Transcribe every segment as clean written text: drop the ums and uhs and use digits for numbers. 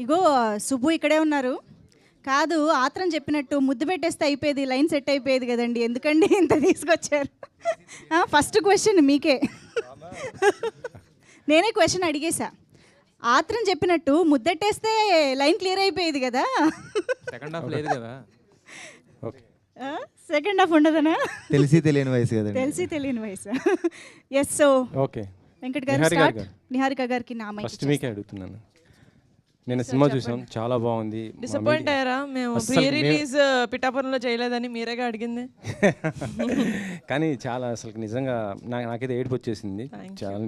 ఇగో సుబ్బు ఇక్కడే ఉన్నారు. కాదు ఆత్రం చెప్పినట్టు ముద్దు పెట్టేస్తే అయిపోయేది, లైన్ సెట్ అయిపోయేది కదండి. ఎందుకండి ఇంత తీసుకొచ్చారు? ఫస్ట్ క్వశ్చన్ మీకే. నేనే క్వశ్చన్ అడిగేశా. ఆత్రం చెప్పినట్టు ముద్దెట్టేస్తే లైన్ క్లియర్ అయిపోయేది కదా. సెకండ్ హాఫ్ లేదు కదా. సెకండ్ హాఫ్ ఉండదనా? తెలిసి తెలియని వయసు కదా. తెలిసి తెలియని వయసు. ఎస్. సో ఓకే వెంకట్ గారు స్టార్ట్. నిహారిక గారికి నా మైక్ ఫస్ట్ మీకే అడుగుతున్నాను. నేను సినిమా చూసాం, చాలా బాగుంది. డిసప్పాయింట్ అయ్యారా? మేము ప్రీ రిలీజ్ పిఠాపురంలో చేయలేదని మీరేగా అడిగింది. కానీ చాలా అసలు నిజంగా నాకైతే ఏడుపు వచ్చేసింది. చాలా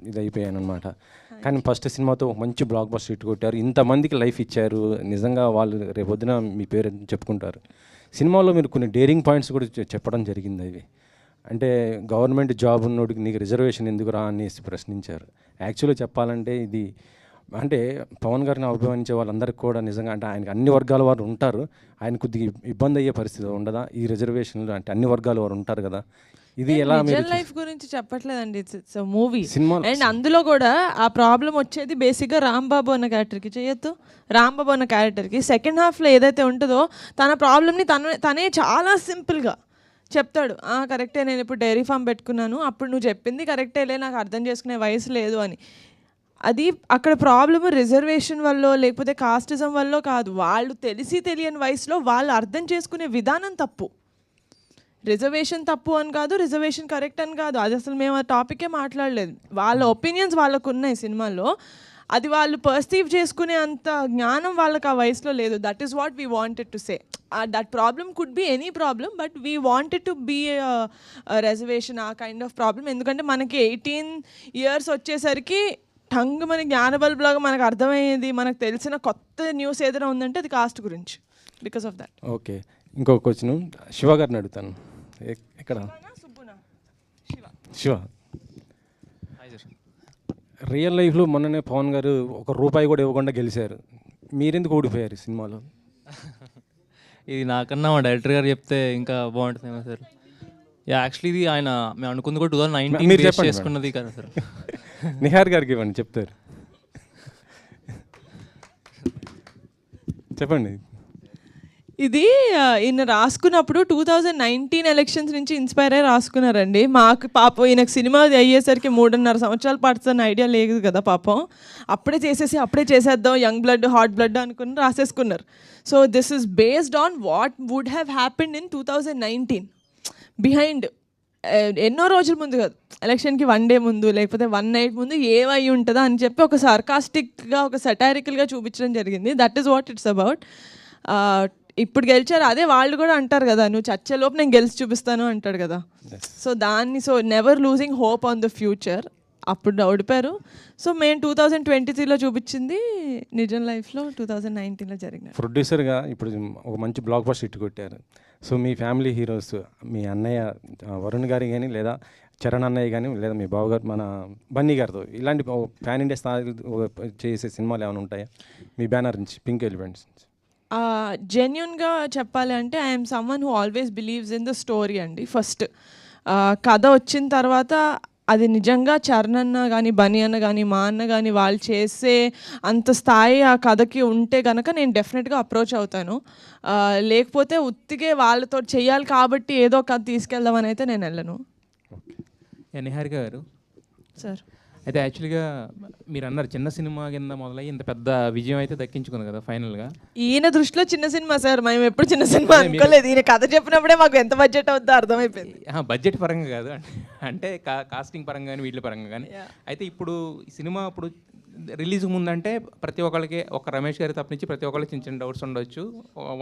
ఇది అయిపోయాను అనమాట. కానీ ఫస్ట్ సినిమాతో మంచి బ్లాక్ బస్టర్ హిట్ కొట్టారు, ఇంతమందికి లైఫ్ ఇచ్చారు. నిజంగా వాళ్ళు రేపొద్దున మీ పేరు చెప్పుకుంటారు. సినిమాలో మీరు కొన్ని డేరింగ్ పాయింట్స్ కూడా చెప్పడం జరిగింది. అవి అంటే గవర్నమెంట్ జాబ్ ఉన్నోడికి నీకు రిజర్వేషన్ ఎందుకు రా అనేసి ప్రశ్నించారు. యాక్చువల్గా చెప్పాలంటే ఇది అంటే పవన్ గారిని అభిమానించే వాళ్ళందరికీ కూడా నిజంగా అంటే ఆయనకి అన్ని వర్గాల వారు ఉంటారు. ఆయన కొద్దిగా ఇబ్బంది అయ్యే పరిస్థితి ఉండదా ఈ రిజర్వేషన్లు? అంటే అన్ని వర్గాల వారు ఉంటారు కదా. ఇది ఎలా రియల్ లైఫ్ గురించి చెప్పట్లేదండి, ఇట్స్ మూవీ. సినిమా అండ్ అందులో కూడా ఆ ప్రాబ్లం వచ్చేది బేసిక్గా రాంబాబు అన్న క్యారెక్టర్కి చేయొద్దు. రాంబాబు అన్న క్యారెక్టర్కి సెకండ్ హాఫ్లో ఏదైతే ఉంటుందో తన ప్రాబ్లమ్ని తనే చాలా సింపుల్గా చెప్తాడు. కరెక్టే, నేను ఇప్పుడు డైరీ ఫామ్ పెట్టుకున్నాను, అప్పుడు నువ్వు చెప్పింది కరెక్టేలే, నాకు అర్థం చేసుకునే వయసు లేదు అని. అది అక్కడ ప్రాబ్లము రిజర్వేషన్ వల్ల లేకపోతే కాస్టిజం వల్ల కాదు, వాళ్ళు తెలిసి తెలియని వయసులో వాళ్ళు అర్థం చేసుకునే విధానం తప్పు. రిజర్వేషన్ తప్పు అని కాదు, రిజర్వేషన్ కరెక్ట్ అని కాదు, అది అసలు మేము ఆ టాపికే మాట్లాడలేదు. వాళ్ళ ఒపీనియన్స్ వాళ్ళకు ఉన్నాయి సినిమాలో, అది వాళ్ళు పర్సీవ్ చేసుకునే అంత జ్ఞానం వాళ్ళకి ఆ వయసులో లేదు. That is what we wanted to say. That problem could be any problem, but we wanted to be reservation, ఆ కైండ్ ఆఫ్ ప్రాబ్లమ్. ఎందుకంటే మనకి 18 years వచ్చేసరికి టంగ్ మన జ్ఞానబల్బులాగా మనకు అర్థమయ్యేది, మనకు తెలిసిన కొత్త న్యూస్ ఏదైనా ఉందంటే అది కాస్ట్ గురించి. Because of that. ఓకే, ఇంకొక క్వశ్చన్ శివ గారిని అడుగుతాను. ఎక్కడ శివ? రియల్ లైఫ్లో మొన్ననే పవన్ గారు ₹1 కూడా ఇవ్వకుండా గెలిచారు, మీరెందుకు ఓడిపోయారు సినిమాలో? ఇది నాకన్నా మా డైరెక్టర్ గారు చెప్తే ఇంకా బాగుంటుందేమో సార్. యాక్చువల్లీ ఇది ఆయన మేము అనుకుంది కూడా 2019 చేసుకున్నది కదా సార్. నిహార్ గారికి ఇవ్వండి, చెప్తారు. చెప్పండి. ఇది ఈయన రాసుకున్నప్పుడు 2019 ఎలక్షన్స్ నుంచి ఇన్స్పైర్ అయ్యి రాసుకున్నారండి. మాకు పాపం ఈయనకు సినిమా అయ్యేసరికి 3.5 సంవత్సరాలు పడుతున్న ఐడియా లేదు కదా పాపం. అప్పుడే చేసేద్దాం, యంగ్ బ్లడ్ హాట్ బ్లడ్ అనుకుని రాసేసుకున్నారు. So this is based on what would have happened in 2019 behind. ఎన్నో రోజుల ముందు కాదు, ఎలక్షన్కి 1 day ముందు లేకపోతే 1 night ముందు ఏమై ఉంటుందా అని చెప్పి ఒక సార్కాస్టిక్గా ఒక సటారికల్గా చూపించడం జరిగింది. That is what it's about. ఇప్పుడు గెలిచారు, అదే వాళ్ళు కూడా అంటారు కదా, నువ్వు చచ్చేలోపు నేను గెలిచి చూపిస్తాను అంటాడు కదా. So never losing hope on the future. అప్పుడు ఓడిపారు. సో మేము 2023లో చూపించింది నిజం లైఫ్లో 2019లో జరిగింది. ప్రొడ్యూసర్గా ఇప్పుడు ఒక మంచి బ్లాక్ బస్టర్ హిట్ కొట్టారు. సో మీ ఫ్యామిలీ హీరోస్, మీ అన్నయ్య వరుణ్ గారి కానీ లేదా చరణ్ అన్నయ్య కానీ లేదా మీ బావగారు మన బన్నీ గారితో ఇలాంటి ప్యాన్ ఇండియా స్థాయి చేసే సినిమాలు ఏమైనా ఉంటాయా మీ బ్యానర్ నుంచి, పింక్ ఎలిఫెంట్స్ నుంచి? జెన్యున్గా చెప్పాలి అంటే I'm someone who always believes in the story అండి. ఫస్ట్ కథ వచ్చిన తర్వాత అది నిజంగా చరణ్ అన్న కానీ బన్నీ అన్న కానీ మా అన్న కానీ వాళ్ళు చేసే అంత స్థాయి ఆ కథకి ఉంటే కనుక నేను డెఫినెట్గా అప్రోచ్ అవుతాను. లేకపోతే ఉత్తిగే వాళ్ళతో చెయ్యాలి కాబట్టి ఏదో కథ తీసుకెళ్దామని అయితే నేను వెళ్ళను. నిహారిక గారు సార్, అయితే యాక్చువల్గా మీరు అన్నారు చిన్న సినిమా కింద మొదలయ్యి ఇంత పెద్ద విజయం అయితే దక్కించుకుంది కదా ఫైనల్గా. ఈయన దృష్టిలో చిన్న సినిమా సార్, మేము ఎప్పుడు చిన్న సినిమా అనుకోలేదు. ఈయన కథ చెప్పినప్పుడే మాకు ఎంత బడ్జెట్ అవుతుందో అర్థమైపోయింది. బడ్జెట్ పరంగా కాదు, అంటే కాస్టింగ్ పరంగా కానీ వీటి పరంగా కానీ. అయితే ఇప్పుడు సినిమా ఇప్పుడు రిలీజ్ ముందంటే ప్రతి ఒక్కరికి ఒక రమేష్ గారి తప్పనించి ప్రతి ఒక్కరికి చిన్న చిన్న డౌట్స్ ఉండొచ్చు,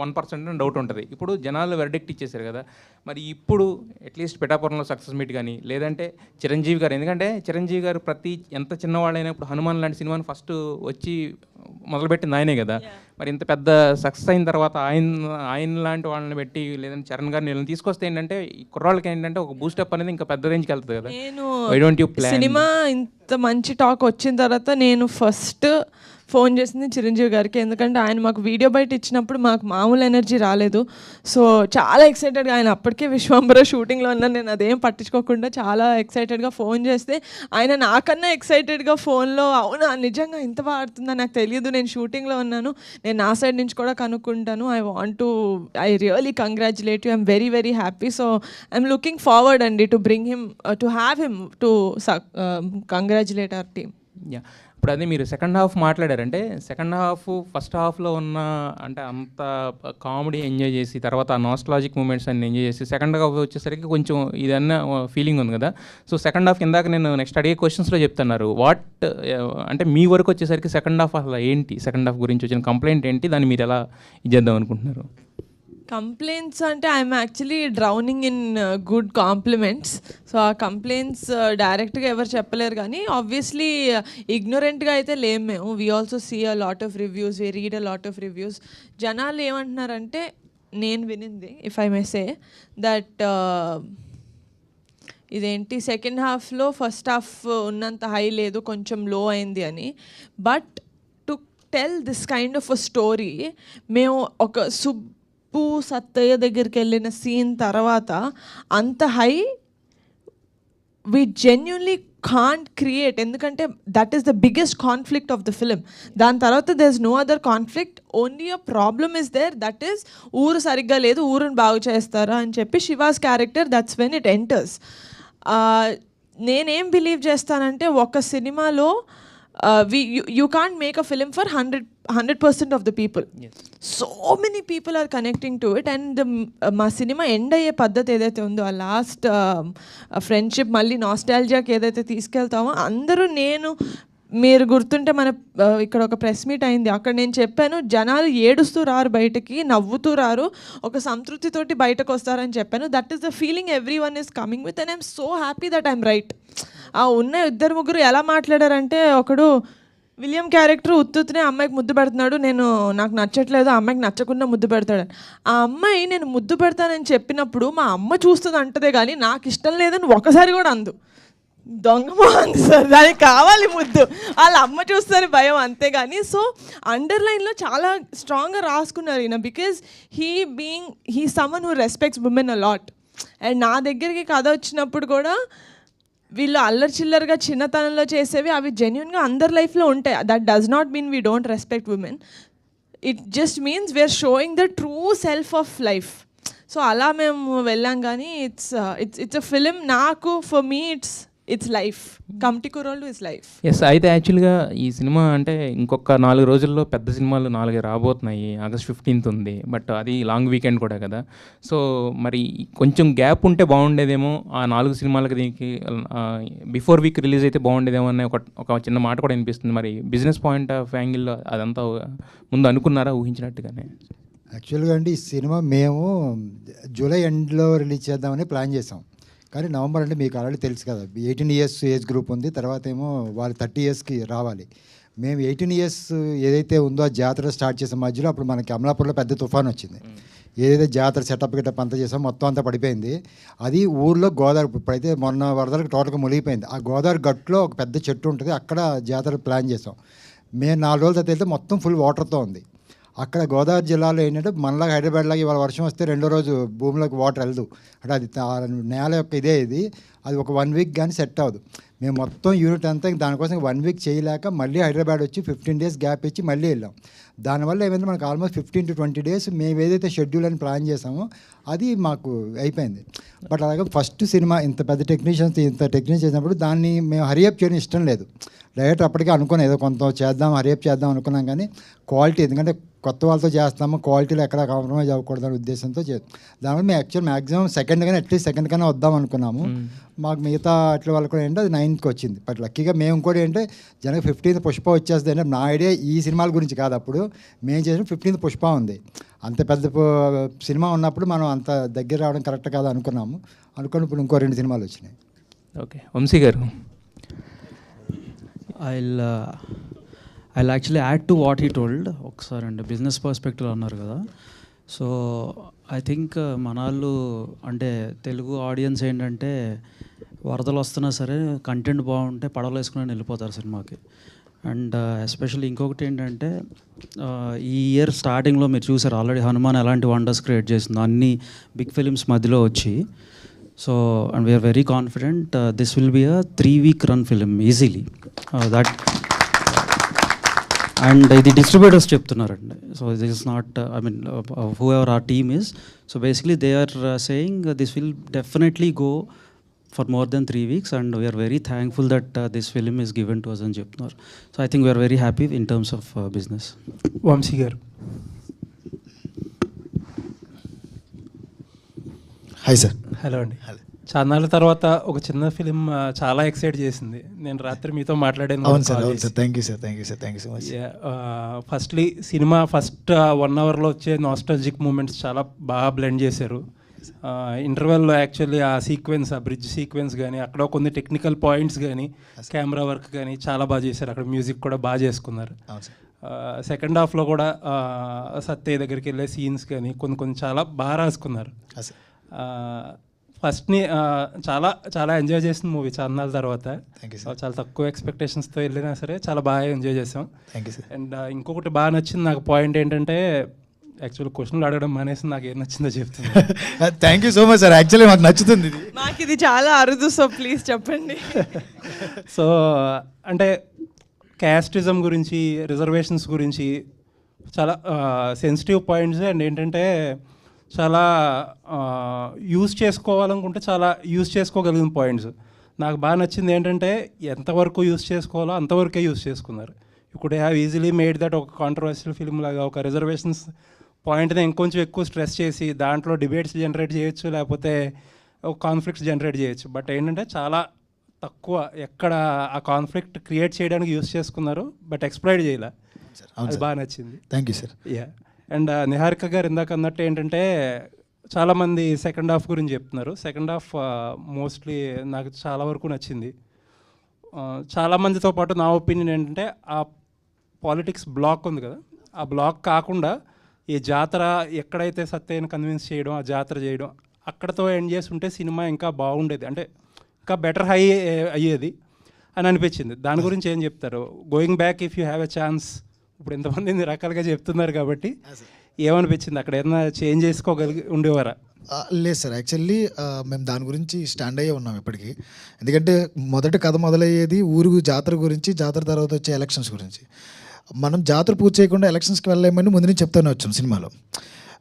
1% డౌట్ ఉంటుంది. ఇప్పుడు జనాలు వెర్డిక్ట్ ఇచ్చేసారు కదా, మరి ఇప్పుడు అట్లీస్ట్ పిఠాపురంలో సక్సెస్ మీట్ కానీ లేదంటే చిరంజీవి గారు, ఎందుకంటే చిరంజీవి గారు ప్రతి ఎంత చిన్నవాళ్ళైనా ఇప్పుడు హనుమాన్ లాంటి సినిమాని ఫస్ట్ వచ్చి మొదలుపెట్టింది ఆయనే కదా. మరి ఇంత పెద్ద సక్సెస్ అయిన తర్వాత ఆయన లాంటి వాళ్ళని పెట్టి లేదంటే చరణ్ గారిని వీళ్ళని తీసుకొస్తే ఏంటంటే ఈ కుర్రాళ్ళకి ఏంటంటే ఒక బూస్టప్ అనేది ఇంకా పెద్ద రేంజ్కి వెళ్తుంది కదా. నేను సినిమా ఇంత మంచి టాక్ వచ్చిన తర్వాత నేను ఫస్ట్ ఫోన్ చేసింది చిరంజీవి గారికి. ఎందుకంటే ఆయన మాకు వీడియో బయట ఇచ్చినప్పుడు మాకు మామూలు ఎనర్జీ రాలేదు. సో చాలా ఎక్సైటెడ్గా, ఆయన అప్పటికే విశ్వంబర షూటింగ్లో ఉన్నాను, నేను అదేం పట్టించుకోకుండా చాలా ఎక్సైటెడ్గా ఫోన్ చేస్తే ఆయన నాకన్నా ఎక్సైటెడ్గా ఫోన్లో అవునా నిజంగా ఇంత బాగా ఆడుతుందా నాకు తెలియదు, నేను షూటింగ్లో ఉన్నాను, నేను నా సైడ్ నుంచి కూడా కనుక్కుంటాను, I really congratulate you, I'm very very happy. So I'm looking forward అండి to bring him, to have him to congratulate our team. Yeah, ఇప్పుడు అదే మీరు సెకండ్ హాఫ్ మాట్లాడారంటే సెకండ్ హాఫ్ ఫస్ట్ హాఫ్లో ఉన్న అంటే అంత కామెడీ ఎంజాయ్ చేసి తర్వాత ఆ నాస్టాలజిక్ మూమెంట్స్ అన్ని ఎంజాయ్ చేసి సెకండ్ హాఫ్ వచ్చేసరికి కొంచెం ఇదన్న ఫీలింగ్ ఉంది కదా. సో సెకండ్ హాఫ్ ఇందాక నేను నెక్స్ట్ అడిగే క్వశ్చన్స్లో చెప్తున్నారు అంటే మీ వరకు వచ్చేసరికి సెకండ్ హాఫ్ అసలు ఏంటి, సెకండ్ హాఫ్ గురించి వచ్చిన కంప్లైంట్ ఏంటి, దాన్ని మీరు ఎలా ఇచ్చేద్దాం అనుకుంటున్నారు? కంప్లైంట్స్ అంటే I'm actually drowning in good compliments. So ఆ కంప్లైంట్స్ డైరెక్ట్గా ఎవరు చెప్పలేరు, కానీ ఆబ్వియస్లీ ఇగ్నోరెంట్గా అయితే లేం మేము. We also see a lot of reviews, we read a lot of reviews. జనాలు ఏమంటున్నారంటే, నేను వినింది if I may say that ఇదేంటి సెకండ్ హాఫ్లో ఫస్ట్ హాఫ్ ఉన్నంత హై లేదు, కొంచెం లో అయింది అని. But to tell this kind of a story, మేము ఒక సత్తయ్య దగ్గరికి వెళ్ళిన సీన్ తర్వాత అంత high we genuinely can't create, ఎందుకంటే that is the biggest conflict of the film. దాని తర్వాత there's no other conflict, only a problem is there, that is ఊరు సరిగ్గా లేదు, ఊరుని బాగు చేస్తారా అని చెప్పి she was character, that's when it enters. నేనేం బిలీవ్ చేస్తానంటే ఒక సినిమాలో you can't make a film for 100% of the people. Yes. So many people are connecting to it, and మా సినిమా ఎండ్ అయ్యే పద్ధతి ఏదైతే ఉందో, ఆ లాస్ట్ ఫ్రెండ్షిప్ మళ్ళీ నాస్టాల్జియాకి ఏదైతే తీసుకెళ్తామో, అందరూ మీరు గుర్తుంటే మన ఇక్కడ ఒక ప్రెస్ మీట్ అయింది, అక్కడ నేను చెప్పాను జనాలు ఏడుస్తూ రారు బయటకి, నవ్వుతూ రారు, ఒక సంతృప్తితోటి బయటకు వస్తారని చెప్పాను. That is the feeling every one is coming with, and I'm so happy that I'm right. ఆ ఉన్న 2-3 ఎలా మాట్లాడారంటే, ఒకడు విలియం క్యారెక్టర్ ఉత్తునే అమ్మాయికి ముద్దు పెడుతున్నాడు, నాకు నచ్చట్లేదు, ఆ అమ్మాయికి నచ్చకుండా ముద్దు పెడతాడు. ఆ అమ్మాయి నేను ముద్దు పెడతానని చెప్పినప్పుడు మా అమ్మ చూస్తుంది అంటదే కానీ నాకు ఇష్టం లేదని ఒకసారి కూడా అందు. దొంగమోహన్ సార్, దానికి కావాలి ముద్దు, వాళ్ళ అమ్మ చూస్తారు భయం, అంతేగాని. సో అండర్లైన్లో చాలా స్ట్రాంగ్గా రాసుకున్నారు ఈయన, because he someone who respects women a lot. And నా దగ్గరికి కథ వచ్చినప్పుడు కూడా వీళ్ళు అల్లరి చిల్లరగా చిన్నతనంలో చేసేవి అవి జెన్యున్గా అందరి లైఫ్లో ఉంటాయి. That does not mean we don't respect women, it just means we're showing the true self of life. So అలా మేము వెళ్ళాం, కానీ ఇట్స్ అ ఫిలిం. నాకు for me it's life, Committee Kurrollu is life. Yes, అయితే యాక్చువల్గా ఈ సినిమా అంటే ఇంకొక 4 రోజుల్లో పెద్ద సినిమాలు 4 రాబోతున్నాయి. August 15th ఉంది, బట్ అది లాంగ్ వీకెండ్ కూడా కదా. సో మరి కొంచెం గ్యాప్ ఉంటే బాగుండేదేమో, ఆ 4 సినిమాలకి దీనికి బిఫోర్ వీక్ రిలీజ్ అయితే బాగుండేదేమో అనే ఒక చిన్న మాట కూడా వినిపిస్తుంది. మరి బిజినెస్ పాయింట్ ఆఫ్ యాంగిల్లో అదంతా ముందు అనుకున్నారా, ఊహించినట్టుగానే? యాక్చువల్గా అండి ఈ సినిమా మేము జూలై ఎండ్లో రిలీజ్ చేద్దామని ప్లాన్ చేసాం, కానీ నవంబర్ అంటే మీకు ఆల్రెడీ తెలుసు కదా, 18 years ఏజ్ గ్రూప్ ఉంది, తర్వాత ఏమో వాళ్ళు 30 yearsకి రావాలి. మేము 18 years ఏదైతే ఉందో ఆ జాతర స్టార్ట్ చేసే మధ్యలో అప్పుడు మనకి అమలాపూర్లో పెద్ద తుఫాన్ వచ్చింది. ఏదైతే జాతర సెటప్ గిటప్ అంతా చేసాం మొత్తం అంతా పడిపోయింది. అది ఊర్లో గోదావరి, ఇప్పుడైతే మొన్న వరదలకు టోటల్గా మునిగిపోయింది. ఆ గోదావరి గట్టులో ఒక పెద్ద చెట్టు ఉంటుంది, అక్కడ జాతర ప్లాన్ చేసాం. మేము 4 రోజుల తర్వాత వెళ్తే మొత్తం ఫుల్ వాటర్తో ఉంది. అక్కడ గోదావరి జిల్లాలో ఏంటంటే మనలాగా హైదరాబాద్ లాగా ఇవాళ వర్షం వస్తే 2వ రోజు భూమిలోకి వాటర్ వెళ్దు, అంటే అది నేల యొక్క ఇది అది ఒక 1 week కానీ సెట్ అవ్వదు. మేము మొత్తం యూనిట్ అంతా దానికోసం 1 week చేయలేక మళ్ళీ హైదరాబాద్ వచ్చి 15 days గ్యాప్ ఇచ్చి మళ్ళీ వెళ్ళాం. దానివల్ల ఏమైంది, మనకు ఆల్మోస్ట్ 15 to 20 days మేము ఏదైతే షెడ్యూల్ అని ప్లాన్ చేసామో అది మాకు అయిపోయింది. బట్ అలాగే ఫస్ట్ సినిమా ఇంత పెద్ద టెక్నీషియన్స్ చేసినప్పుడు దాన్ని మేము హరియప్ చేయడం ఇష్టం లేదు. డైరెక్ట్ అప్పటికే అనుకున్నాం ఏదో కొంత చేద్దాం, హరియప్ చేద్దాం అనుకున్నాం, కానీ క్వాలిటీ, ఎందుకంటే కొత్త వాళ్ళతో చేస్తాము, క్వాలిటీలో ఎక్కడ కాంప్రమైజ్ అవ్వకూడదు అనే ఉద్దేశంతో దానివల్ల మేము యాక్చువల్ మ్యాక్సిమం అట్లీస్ట్ సెకండ్ కన్నా వద్దాం అనుకున్నాము. మాకు మిగతా అట్ల వాళ్ళు కూడా ఏంటంటే అది 9th వచ్చింది. బట్ లక్కీగా మేము కూడా ఏంటంటే జనకి 15th పుష్ప వచ్చేస్తుంది అంటే నా ఐడియా ఈ సినిమాల గురించి కాదు, అప్పుడు మేము చేసిన 15th పుష్ప ఉంది. అంత పెద్ద సినిమా ఉన్నప్పుడు మనం అంత దగ్గర రావడం కరెక్ట్ కాదు అనుకున్నాము. అనుకుని ఇప్పుడు ఇంకో 2 సినిమాలు వచ్చినాయి. ఓకే, వంశీ గారు. I'll actually add to what he told. ఒకసారి అంటే బిజినెస్ పర్స్పెక్టివ్ అన్నారు కదా. సో ఐ థింక్ మనాళ్ళు అంటే తెలుగు ఆడియన్స్ ఏంటంటే వరదలు వస్తున్నా సరే కంటెంట్ బాగుంటే పడవలు వేసుకుని వెళ్ళిపోతారు సినిమాకి. అండ్ ఎస్పెషల్లీ ఇంకొకటి ఏంటంటే ఈ ఇయర్ స్టార్టింగ్లో మీరు చూసారు ఆల్రెడీ హనుమాన్ ఎలాంటి వండర్స్ క్రియేట్ చేసిందో అన్ని బిగ్ ఫిలిమ్స్ మధ్యలో వచ్చి. So and we're very confident this will be a 3-week run film easily that. And ఇది డిస్ట్రిబ్యూటర్స్ చెప్తున్నారండి. So this is not I mean whoever our team is. So basically they are saying this will definitely go for more than 3 weeks, and we are very thankful that this film is given to us అని చెప్తున్నారు. So I think we are very happy in terms of business. Vamsi గారు. Hi sir. Hello అండి. చాన్నాళ్ళ తర్వాత ఒక చిన్న film చాలా excite చేసింది. నేను రాత్రి మీతో మాట్లాడాను. అవును సార్, అవును sir. Thank you sir, thank you sir, thank you so much. Firstly cinema first 1 hourలో వచ్చే నాస్టాలజిక్ మూమెంట్స్ చాలా బాగా బ్లెండ్ చేశారు. ఇంటర్వెల్లో యాక్చువల్లీ ఆ సీక్వెన్స్, ఆ బ్రిడ్జ్ సీక్వెన్స్ కానీ, అక్కడ కొన్ని టెక్నికల్ పాయింట్స్ కానీ, కెమెరా వర్క్ కానీ చాలా బాగా చేశారు. అక్కడ మ్యూజిక్ కూడా బాగా చేసుకున్నారు. సెకండ్ హాఫ్లో కూడా సత్య దగ్గరికి వెళ్ళే సీన్స్ కానీ కొన్ని చాలా బాగా రాసుకున్నారు. ఫస్ట్ని చాలా చాలా ఎంజాయ్ చేసిన మూవీ చాన్నాళ్ళ తర్వాత. చాలా తక్కువ ఎక్స్పెక్టేషన్స్తో వెళ్ళినా సరే చాలా బాగా ఎంజాయ్ చేసాం. అండ్ ఇంకొకటి బాగా నచ్చింది నాకు పాయింట్ ఏంటంటే, యాక్చువల్ క్వశ్చన్లు అడగడం మానేసి నాకు ఏం నచ్చిందో చెప్తుంది. Thank you so much sir. Actually మాకు నచ్చుతుంది ఇది. నాకు ఇది చాలా అరుదు, సో ప్లీజ్ చెప్పండి. సో అంటే క్యాస్టిజం గురించి, రిజర్వేషన్స్ గురించి చాలా సెన్సిటివ్ పాయింట్స్. అండ్ ఏంటంటే చాలా యూజ్ చేసుకోవాలనుకుంటే చాలా యూజ్ చేసుకోగలిగిన పాయింట్స్. నాకు బాగా నచ్చింది ఏంటంటే ఎంతవరకు యూజ్ చేసుకోవాలో అంతవరకే యూజ్ చేసుకున్నారు. ఇప్పుడు హ్యావ్ ఈజీలీ మేడ్ దట్ ఒక కాంట్రవర్షియల్ ఫిల్మ్ లాగా ఒక రిజర్వేషన్స్ పాయింట్ని ఇంకొంచెం ఎక్కువ స్ట్రెస్ చేసి దాంట్లో డిబేట్స్ జనరేట్ చేయొచ్చు, లేకపోతే ఒక కాన్ఫ్లిక్ట్స్ జనరేట్ చేయొచ్చు. బట్ ఏంటంటే చాలా తక్కువ ఎక్కడ ఆ కాన్ఫ్లిక్ట్ క్రియేట్ చేయడానికి యూస్ చేసుకున్నారు, బట్ ఎక్స్ప్లాయిట్ చేయలే. అది బాగా నచ్చింది. Thank you sir. Yeah. And Niharika గారు ఇందాక అన్నట్టు ఏంటంటే చాలామంది సెకండ్ హాఫ్ గురించి చెప్తున్నారు. సెకండ్ హాఫ్ మోస్ట్లీ నాకు చాలా వరకు నచ్చింది. చాలామందితో పాటు నా ఒపీనియన్ ఏంటంటే ఆ పాలిటిక్స్ బ్లాక్ ఉంది కదా, ఆ బ్లాక్ కాకుండా ఈ జాతర ఎక్కడైతే సత్యని కన్విన్స్ చేయడం, ఆ జాతర చేయడం అక్కడతో ఎండ్ చేసి ఉంటే సినిమా ఇంకా బాగుండేది, అంటే ఇంకా బెటర్ హై అయ్యేది అని అనిపించింది. దాని గురించి ఏం చెప్తారు? Going back if you have a chance. ఇప్పుడు ఎంతమంది ఇన్ని రకాలుగా చెప్తున్నారు కాబట్టి ఏమనిపించింది? అక్కడ ఏదైనా చేంజ్ చేసుకోగలిగి ఉండేవారా? లేదు సార్, యాక్చువల్లీ మేము దాని గురించి స్టాండ్ అయ్యే ఉన్నాం ఇప్పటికీ. ఎందుకంటే మొదటి కథ మొదలయ్యేది ఊరు జాతర గురించి, జాతర తర్వాత వచ్చే ఎలక్షన్స్ గురించి. మనం జాతర పూర్తి చేయకుండా ఎలక్షన్స్కి వెళ్ళలేమని ముందు నుంచి చెప్తూనే వచ్చాం సినిమాలో.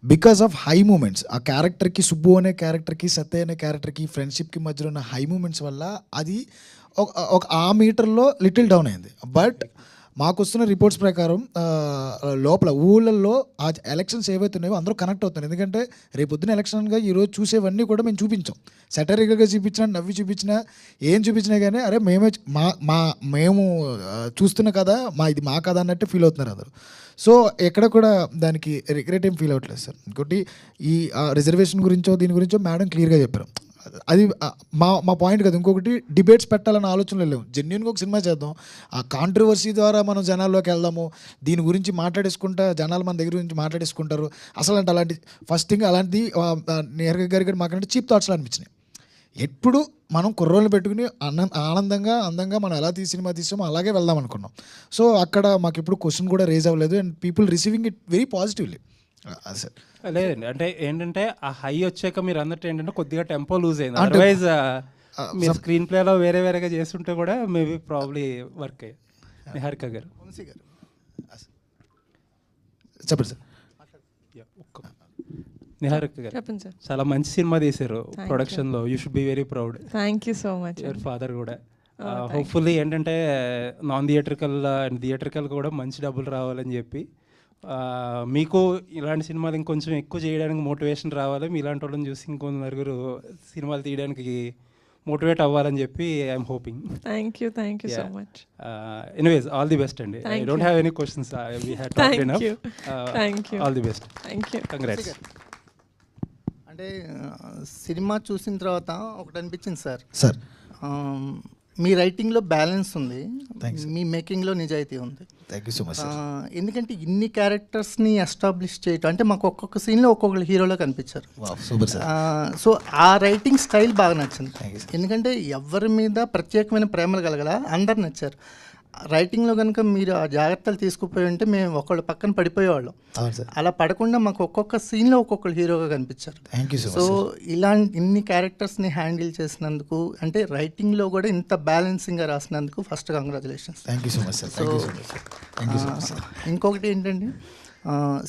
బికాస్ ఆఫ్ హై మూమెంట్స్, ఆ క్యారెక్టర్కి, సుబ్బు అనే క్యారెక్టర్కి, సత్య అనే క్యారెక్టర్కి ఫ్రెండ్షిప్కి మధ్యలో ఉన్న హై మూమెంట్స్ వల్ల అది ఒక ఆ మీటర్లో లిటిల్ డౌన్ అయింది. బట్ మాకు వస్తున్న రిపోర్ట్స్ ప్రకారం లోపల ఊళ్ళల్లో ఆ ఎలక్షన్స్ ఏవైతే ఉన్నాయో అందరూ కనెక్ట్ అవుతున్నారు. ఎందుకంటే రేపొద్దున ఎలక్షన్గా ఈరోజు చూసేవన్నీ కూడా మేము చూపించాం. సెటరికల్గా చూపించినా, నవ్వి చూపించినా, ఏం చూపించినా కానీ అరే మేము చూస్తున్న కదా, ఇది మా కథ అన్నట్టు ఫీల్ అవుతున్నారు అందరూ. సో ఎక్కడ కూడా దానికి రిగ్రెట్ ఏం ఫీల్ అవ్వట్లేదు సార్. ఇంకోటి ఈ రిజర్వేషన్ గురించో దీని గురించో మేడం క్లియర్గా చెప్పారు. అది మా పాయింట్ కదా. ఇంకొకటి డిబేట్స్ పెట్టాలన్న ఆలోచనలు లేవు. జెన్యున్గా ఒక సినిమా చేద్దాం, ఆ కాంట్రవర్సీ ద్వారా మనం జనాల్లోకి వెళ్దాము, దీని గురించి మాట్లాడేసుకుంటా జనాలు మన దగ్గర గురించి మాట్లాడేసుకుంటారు. అసలు అంటే అలాంటి ఫస్ట్ థింగ్ అలాంటిది నేరుగా గారి మాకంటే చీప్ థాట్స్లో అనిపించినాయి. ఎప్పుడు మనం కుర్రోళ్ళని పెట్టుకుని ఆనందంగా అందంగా మనం ఎలా సినిమా తీసామో అలాగే వెళ్దాం అనుకున్నాం. సో అక్కడ మాకు ఎప్పుడు క్వశ్చన్ కూడా రేజ్ అవ్వలేదు. And people receiving it very positively. అది సార్. లేదండి, అంటే ఏంటంటే ఆ హై వచ్చాక మీరు అన్నట్టు ఏంటంటే కొద్దిగా టెంపో లూజ్ అయింది. అదర్వైజ్ మీరు స్క్రీన్ ప్లేలో వేరేగా చేస్తుంటే కూడా మేబీ ప్రాబ్లీ వర్క్ అయ్యి. నిహారిక గారు. చెప్పండి సార్. నిహారిక గారు చెప్పండి సార్. చాలా మంచి సినిమా తీశారు ప్రొడక్షన్లో. You should be very proud. Thank you so much. Your father కూడా. హోప్ఫుల్లీ ఏంటంటే నాన్ థియేట్రికల్ అండ్ థియేట్రికల్ కూడా మంచి డబ్బులు రావాలని చెప్పి, మీకు ఇలాంటి సినిమాలు ఇంకొంచెం ఎక్కువ చేయడానికి మోటివేషన్ రావాలి. మీ ఇలాంటి వాళ్ళని చూసి ఇంకొంత నలుగురు సినిమాలు తీయడానికి మోటివేట్ అవ్వాలని చెప్పి I'm hoping. Thank you so much. Anyways all the best అండి. I don't have any questions. We had talked enough. Thank you. All the best. Thank you. Congrats. అంటే సినిమా చూసిన తర్వాత ఒకటి అనిపించింది సార్, మీ రైటింగ్లో బ్యాలెన్స్ ఉంది, మీ మేకింగ్లో నిజాయితీ ఉంది. Thank you so much. ఎందుకంటే ఇన్ని క్యారెక్టర్స్ని ఎస్టాబ్లిష్ చేయటం అంటే మాకు ఒక్కొక్క సీన్లో ఒక్కొక్క హీరోలో కనిపించారు. Super sir. సో ఆ రైటింగ్ స్టైల్ బాగా నచ్చింది. ఎందుకంటే ఎవరి మీద ప్రత్యేకమైన ప్రేమలు కలగల, అందరు నచ్చారు. రైటింగ్లో కనుక మీరు ఆ జాగ్రత్తలు తీసుకుపోయి ఉంటే మేము ఒకళ్ళు పక్కన పడిపోయేవాళ్ళం. అవును సార్. అలా పడకుండా మాకు ఒక్కొక్క సీన్లో ఒక్కొక్కరు హీరోగా కనిపించారు. Thank you so so much. ఇలాంటి ఇన్ని క్యారెక్టర్స్ని హ్యాండిల్ చేసినందుకు, అంటే రైటింగ్లో కూడా ఇంత బ్యాలెన్సింగ్గా రాసినందుకు first congratulations. Thank you so much sir. Thank you so much sir. Thank you so much sir. ఇంకొకటి ఏంటంటే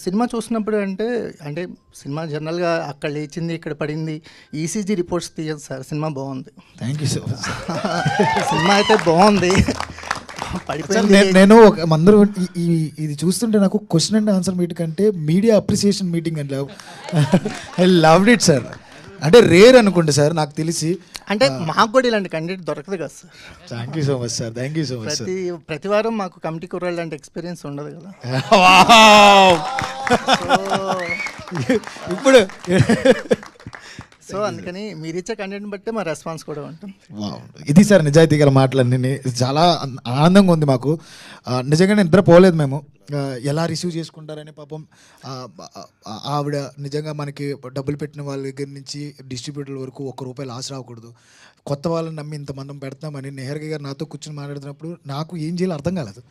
సినిమా చూసినప్పుడు అంటే సినిమా జనరల్గా అక్కడ లేచింది ఇక్కడ పడింది ఈసీజీ రిపోర్ట్స్ తీయదు సార్. సినిమా బాగుంది. Thank you so much sir. Cinema అయితే బాగుంది. నేను అందరూ ఇది చూస్తుంటే నాకు క్వశ్చన్ అండ్ ఆన్సర్ మీటింగ్ కంటే media appreciation meeting and I loved it sir. అంటే రేర్ అనుకోండి సార్ నాకు తెలిసి. అంటే మాకు కూడా ఇలాంటి కంటెంట్ దొరకదు కదా sir. Thank you so much sir. Thank you so much sir. ప్రతి వారం మాకు కమిటీ కుర్రాళ్ళు అంటే ఎక్స్పీరియన్స్ ఉండదు కదా. ఇప్పుడు సో అందుకని మీరు ఇచ్చే కంటెంట్ బట్టే మా రెస్పాన్స్ కూడా ఉంటుంది. ఇది సార్ నిజాయితీ గల మాటలన్నీ. చాలా ఆనందంగా ఉంది మాకు. నిజంగానే నిద్ర పోలేదు మేము. ఎలా రిసీవ్ చేసుకుంటారని పాపం ఆవిడ నిజంగా మనకి డబ్బులు పెట్టిన వాళ్ళ దగ్గర నుంచి డిస్ట్రిబ్యూటర్ల వరకు ₹1 లాస్ రాకూడదు, కొత్త వాళ్ళని నమ్మి ఇంతమంది పెడతామని నెహర్కి గారు నాతో కూర్చొని మాట్లాడుతున్నప్పుడు నాకు ఏం చేయాలో అర్థం కాలేదు.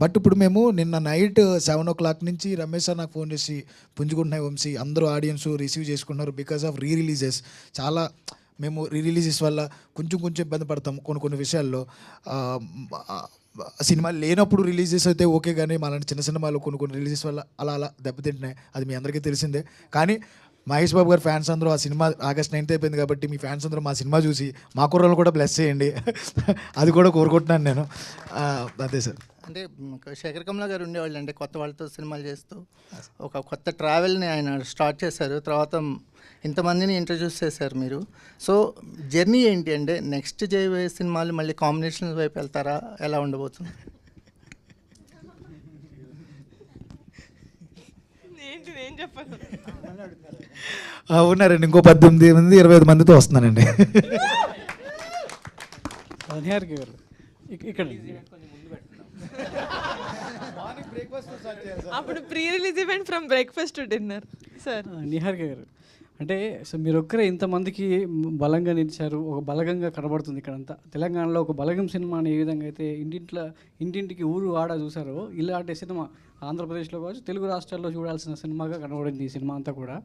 బట్ ఇప్పుడు మేము నిన్న నైట్ 7 o'clock నుంచి రమేష్ సార్ నాకు ఫోన్ చేసి పుంజుకుంటున్నాయి వంశీ, అందరూ ఆడియన్స్ రిసీవ్ చేసుకుంటున్నారు బికాస్ ఆఫ్ రీ రిలీజెస్. చాలా మేము రీ రిలీజెస్ వల్ల కొంచెం ఇబ్బంది పడతాం కొన్ని విషయాల్లో. సినిమాలు లేనప్పుడు రిలీజెస్ అయితే ఓకే, కానీ మాలాంటి చిన్న సినిమాలు కొన్ని రిలీజెస్ వల్ల అలా దెబ్బతింటున్నాయి. అది మీ అందరికీ తెలిసిందే. కానీ మహేష్ బాబు గారు ఫ్యాన్స్ అందరూ ఆ సినిమా August 9th అయిపోయింది కాబట్టి మీ ఫ్యాన్స్ అందరూ మా సినిమా చూసి మా కుర్రలు కూడా బ్లెస్ చేయండి. అది కూడా కోరుకుంటున్నాను నేను. అదే సార్. అంటే శేఖర్ కమలా గారు ఉండేవాళ్ళు, అంటే కొత్త వాళ్ళతో సినిమాలు చేస్తూ ఒక కొత్త ట్రావెల్ని ఆయన స్టార్ట్ చేశారు. తర్వాత ఇంతమందిని ఇంట్రడ్యూస్ చేశారు మీరు. సో జర్నీ ఏంటి అంటే నెక్స్ట్ చేయబోయే సినిమాలు మళ్ళీ కాంబినేషన్ వైపు వెళ్తారా, ఎలా ఉండబోతుంది? ఉన్నారండి, ఇంకో 18 మంది 25 మందితో వస్తున్నానండి. ఇక్కడ అప్పుడు pre release event from breakfast to dinner sir. Niharika గారు అంటే సో మీరు ఒక్కరే ఇంతమందికి బలంగా నిలిచారు, ఒక బలగంగా కనబడుతుంది ఇక్కడంతా. తెలంగాణలో ఒక బలగం సినిమాని ఏ విధంగా అయితే ఇంటింటికి ఊరు ఆడ చూసారో, ఇలాంటి సినిమా ఆంధ్రప్రదేశ్లో కావచ్చు తెలుగు రాష్ట్రాల్లో చూడాల్సిన సినిమాగా కనబడింది ఈ సినిమా అంతా కూడా.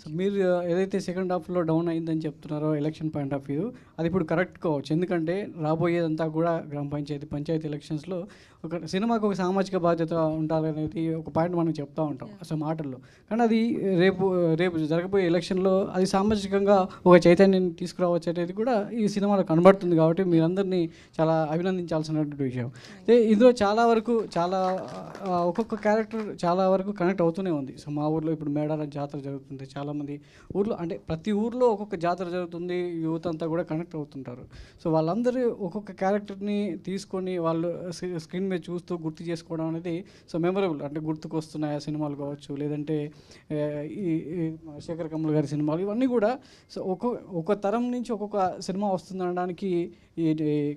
సో మీరు ఏదైతే సెకండ్ హాఫ్లో డౌన్ అయిందని చెప్తున్నారో ఎలక్షన్ పాయింట్ ఆఫ్ వ్యూ, అది ఇప్పుడు కరెక్ట్ కావచ్చు. ఎందుకంటే రాబోయేదంతా కూడా గ్రామ పంచాయతీ ఎలక్షన్స్లో ఒక సినిమాకు ఒక సామాజిక బాధ్యత ఉండాలనేది ఒక పాయింట్ మనం చెప్తూ ఉంటాం అసలు మాటల్లో. కానీ అది రేపు జరగబోయే ఎలక్షన్లో అది సామాజికంగా ఒక చైతన్యం తీసుకురావచ్చు అనేది కూడా ఈ సినిమాలో కనబడుతుంది. కాబట్టి మీరందరినీ చాలా అభినందించాల్సినటువంటి విషయం. ఇందులో చాలా వరకు ఒక్కొక్క క్యారెక్టర్ చాలా వరకు కనెక్ట్ అవుతూనే ఉంది. సో మా ఊర్లో ఇప్పుడు మేడారం జాతర జరుగుతుంది, చాలామంది ఊర్లో అంటే ప్రతి ఊర్లో ఒక్కొక్క జాతర జరుగుతుంది, యూత్ అంతా కూడా కనెక్ట్ అవుతుంటారు. సో వాళ్ళందరూ ఒక్కొక్క క్యారెక్టర్ని తీసుకొని వాళ్ళు స్క్రీన్ మీద చూస్తూ గుర్తు చేసుకోవడం అనేది సో మెమరబుల్. అంటే గుర్తుకు వస్తున్నాయి ఆ సినిమాలు కావచ్చు, లేదంటే ఈ శేఖర్ కమల్ గారి సినిమాలు, ఇవన్నీ కూడా సో ఒక్కొక్క తరం నుంచి ఒక్కొక్క సినిమా వస్తుందనడానికి ఈ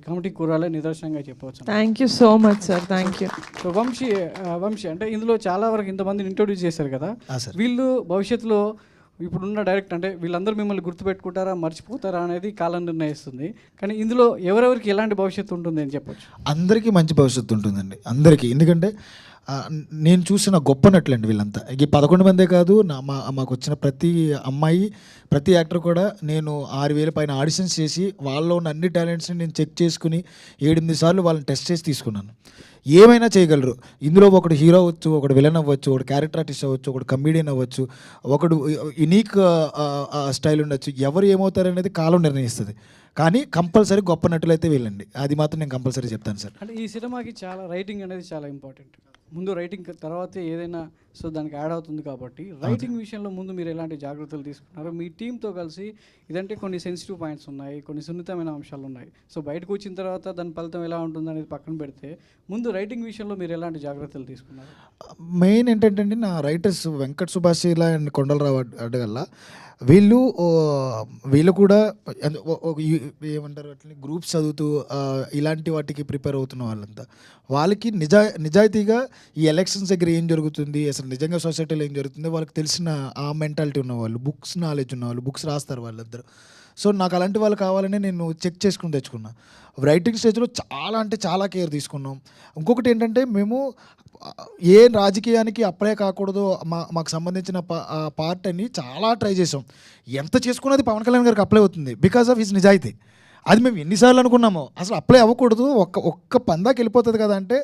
కమిటీ కూరాలే నిదర్శనంగా చెప్పవచ్చు. Thank you so much sir. Thank you. So Vamsi అంటే ఇందులో చాలా వరకు ఇంతమందిని ఇంట్రొడ్యూస్ చేశారు కదా, వీళ్ళు భవిష్యత్తులో ఇప్పుడున్న డైరెక్ట్ అంటే వీళ్ళందరూ మిమ్మల్ని గుర్తుపెట్టుకుంటారా మర్చిపోతారా అనేది కాలం నిర్ణయిస్తుంది. కానీ ఇందులో ఎవరెవరికి ఎలాంటి భవిష్యత్తు ఉంటుంది అని చెప్పొచ్చు? అందరికీ మంచి భవిష్యత్తు ఉంటుందండి, అందరికీ. ఎందుకంటే నేను చూసిన గొప్ప నటులండి వీళ్ళంతా. ఈ 11 మందే కాదు, మాకు వచ్చిన ప్రతి అమ్మాయి ప్రతి యాక్టర్ కూడా నేను 6,000 పైన ఆడిషన్స్ చేసి వాళ్ళలో ఉన్న అన్ని టాలెంట్స్ని నేను చెక్ చేసుకుని 7-8 సార్లు వాళ్ళని టెస్ట్ చేసి తీసుకున్నాను. ఏమైనా చేయగలరు ఇందులో. ఒకడు హీరో అవ్వచ్చు, ఒకడు విలన్ అవ్వచ్చు, ఒకడు క్యారెక్టర్ ఆర్టిస్ట్ అవ్వచ్చు, ఒకడు కమీడియన్ అవ్వచ్చు, ఒకడు యునీక్ స్టైల్ ఉండొచ్చు. ఎవరు ఏమవుతారనేది కాలం నిర్ణయిస్తుంది. కానీ కంపల్సరీ గొప్ప నటులు అయితే వెళ్ళండి, అది మాత్రం నేను కంపల్సరీ చెప్తాను సార్. అంటే ఈ సినిమాకి చాలా రైటింగ్ అనేది చాలా ఇంపార్టెంట్. ముందు రైటింగ్ తర్వాతే ఏదైనా సో దానికి యాడ్ అవుతుంది. కాబట్టి రైటింగ్ విషయంలో ముందు మీరు ఎలాంటి జాగ్రత్తలు తీసుకున్నారు మీ టీంతో కలిసి? ఇదంటే కొన్ని సెన్సిటివ్ పాయింట్స్ ఉన్నాయి, కొన్ని సున్నితమైన అంశాలు ఉన్నాయి. సో బయటకు వచ్చిన తర్వాత దాని ఫలితం ఎలా ఉంటుంది అనేది పక్కన పెడితే ముందు రైటింగ్ విషయంలో మీరు ఎలాంటి జాగ్రత్తలు తీసుకున్నారు? మెయిన్ ఏంటంటే అండి, నా రైటర్స్ వెంకట్ సుభాషిలా అండ్ కొండలరావు అడ్డగల్ల వీళ్ళు కూడా ఏమంటారు అట్లా గ్రూప్స్ చదువుతూ ఇలాంటి వాటికి ప్రిపేర్ అవుతున్న వాళ్ళంతా. వాళ్ళకి నిజాయితీగా ఈ ఎలక్షన్స్ దగ్గర ఏం జరుగుతుంది, అసలు నిజంగా సొసైటీలో ఏం జరుగుతుందో వాళ్ళకి తెలిసిన ఆ మెంటాలిటీ ఉన్నవాళ్ళు, బుక్స్ నాలెడ్జ్ ఉన్నవాళ్ళు, బుక్స్ రాస్తారు వాళ్ళందరూ. సో నాకు అలాంటి వాళ్ళు కావాలని నేను చెక్ చేసుకుని తెచ్చుకున్నా. రైటింగ్ స్టేజ్లో చాలా అంటే చాలా కేర్ తీసుకున్నాం. ఇంకొకటి ఏంటంటే మేము ఏ రాజకీయానికి అప్లై కాకూడదు మాకు సంబంధించిన పార్ట్ అని చాలా ట్రై చేసాం. ఎంత చేసుకున్నది పవన్ కళ్యాణ్ గారికి అప్లై అవుతుంది బికాస్ ఆఫ్ హిస్ నిజాయితీ. అది మేము ఎన్నిసార్లు అనుకున్నామో అసలు అప్లై అవ్వకూడదు, ఒక్క పందాకి వెళ్ళిపోతుంది కదా అంటే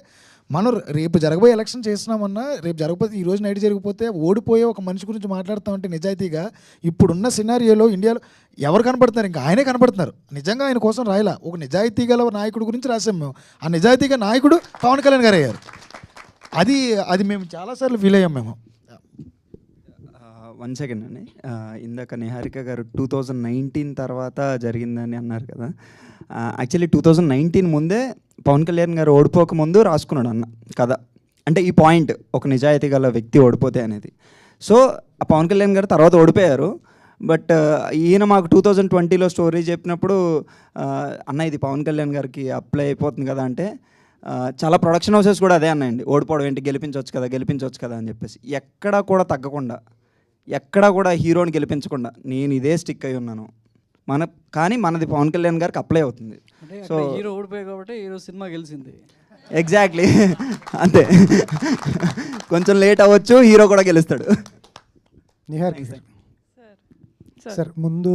మనం రేపు జరగబోయే ఎలక్షన్ చేస్తున్నామన్నా రేపు జరగకపోతే ఈరోజు నైట్ జరిగిపోతే ఓడిపోయే ఒక మనిషి గురించి మాట్లాడుతామంటే నిజాయితీగా ఇప్పుడున్న సినారియోలో ఇండియాలో ఎవరు కనపడుతున్నారు? ఇంకా ఆయనే కనపడుతున్నారు. నిజంగా ఆయన కోసం రాయలా, ఒక నిజాయితీ గల నాయకుడు గురించి రాసాం మేము. ఆ నిజాయితీగా నాయకుడు పవన్ కళ్యాణ్ గారు అయ్యారు. అది మేము చాలాసార్లు ఫీల్ అయ్యాం మేము. 1 సెకండ్ అండి. ఇందాక నిహారిక గారు 2019 తర్వాత జరిగిందని అన్నారు కదా. యాక్చువల్లీ 2019 ముందే పవన్ కళ్యాణ్ గారు ఓడిపోక ముందు రాసుకున్నాడు అన్న కథ. అంటే ఈ పాయింట్, ఒక నిజాయితీ గల వ్యక్తి ఓడిపోతే అనేది. సో పవన్ కళ్యాణ్ గారు తర్వాత ఓడిపోయారు. బట్ ఈయన మాకు 2020లో స్టోరీ చెప్పినప్పుడు అన్న ఇది పవన్ కళ్యాణ్ గారికి అప్లై అయిపోతుంది కదా అంటే చాలా ప్రొడక్షన్ హౌసెస్ కూడా అదే అన్నాయండి, ఓడిపోవడం ఏంటి, గెలిపించవచ్చు కదా అని చెప్పేసి. ఎక్కడా కూడా తగ్గకుండా, ఎక్కడా కూడా హీరోని గెలిపించకుండా నేను ఇదే స్టిక్ అయి ఉన్నాను. కానీ మనది పవన్ కళ్యాణ్ గారికి అప్లై అవుతుంది. సో హీరో ఓడిపోయాయి కాబట్టి హీరో సినిమా గెలిచింది. ఎగ్జాక్ట్లీ అంతే. కొంచెం లేట్ అవ్వచ్చు, హీరో కూడా గెలుస్తాడు. నిహారిక సార్ ముందు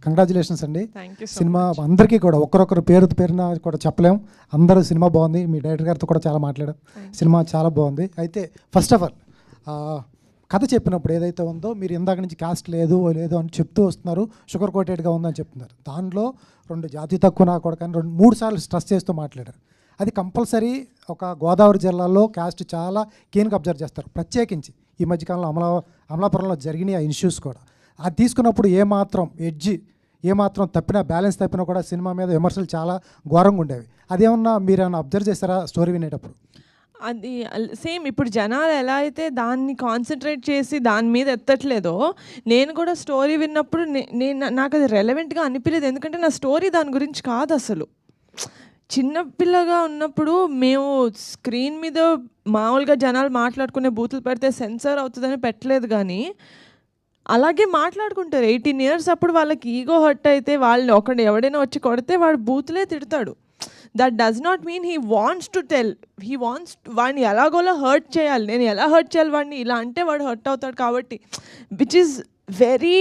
కంగ్రాచులేషన్స్ అండి. Thank you. సినిమా అందరికీ కూడా ఒక్కరొక్కరు పేరున కూడా చెప్పలేం. అందరూ సినిమా బాగుంది. మీ డైరెక్టర్ గారితో కూడా చాలా మాట్లాడాం. సినిమా చాలా బాగుంది. అయితే ఫస్ట్ ఆఫ్ ఆల్ కథ చెప్పినప్పుడు ఏదైతే ఉందో మీరు ఇందాక నుంచి కాస్ట్ లేదు అని చెప్తూ వస్తున్నారు, షుగర్ కోటెడ్గా ఉందని చెప్తున్నారు. దానిలో 2 జాతి తక్కువ నా కూడా కానీ 3 సార్లు స్ట్రెస్ చేస్తూ మాట్లాడారు. అది కంపల్సరీ ఒక గోదావరి జిల్లాలో కాస్ట్ చాలా కీన్గా అబ్జర్వ్ చేస్తారు. ప్రత్యేకించి ఈ మధ్యకాలంలో అమలాపురంలో జరిగిన ఆ ఇష్యూస్ కూడా అది తీసుకున్నప్పుడు ఏమాత్రం తప్పినా, బ్యాలెన్స్ తప్పినా కూడా సినిమా మీద విమర్శలు చాలా ఘోరంగా ఉండేవి. అదేమన్నా మీరు ఏమన్నా అబ్జర్వ్ చేస్తారా స్టోరీ వినేటప్పుడు? అది సేమ్ ఇప్పుడు జనాలు ఎలా అయితే దాన్ని కాన్సన్ట్రేట్ చేసి దాని మీద ఎత్తట్లేదో, నేను కూడా స్టోరీ విన్నప్పుడు నాకు అది రెలవెంట్గా అనిపించలేదు. ఎందుకంటే నా స్టోరీ దాని గురించి కాదు అసలు. చిన్నపిల్లగా ఉన్నప్పుడు మేము స్క్రీన్ మీద మామూలుగా జనాలు మాట్లాడుకునే బూతులు పెడితే సెన్సార్ అవుతుందని పెట్టలేదు, కానీ అలాగే మాట్లాడుకుంటారు. 18 years అప్పుడు వాళ్ళకి ఈగో హర్ట్ అయితే వాళ్ళు ఎవడైనా వచ్చి కొడితే వాడు బూతులే తిడతాడు. That does not mean he wants to tell, వాడిని ఎలాగోలా హర్ట్ చేయాలి, నేను ఎలా హర్ట్ చేయాలి వాడిని, ఇలా అంటే వాడు హర్ట్ అవుతాడు. కాబట్టి which is very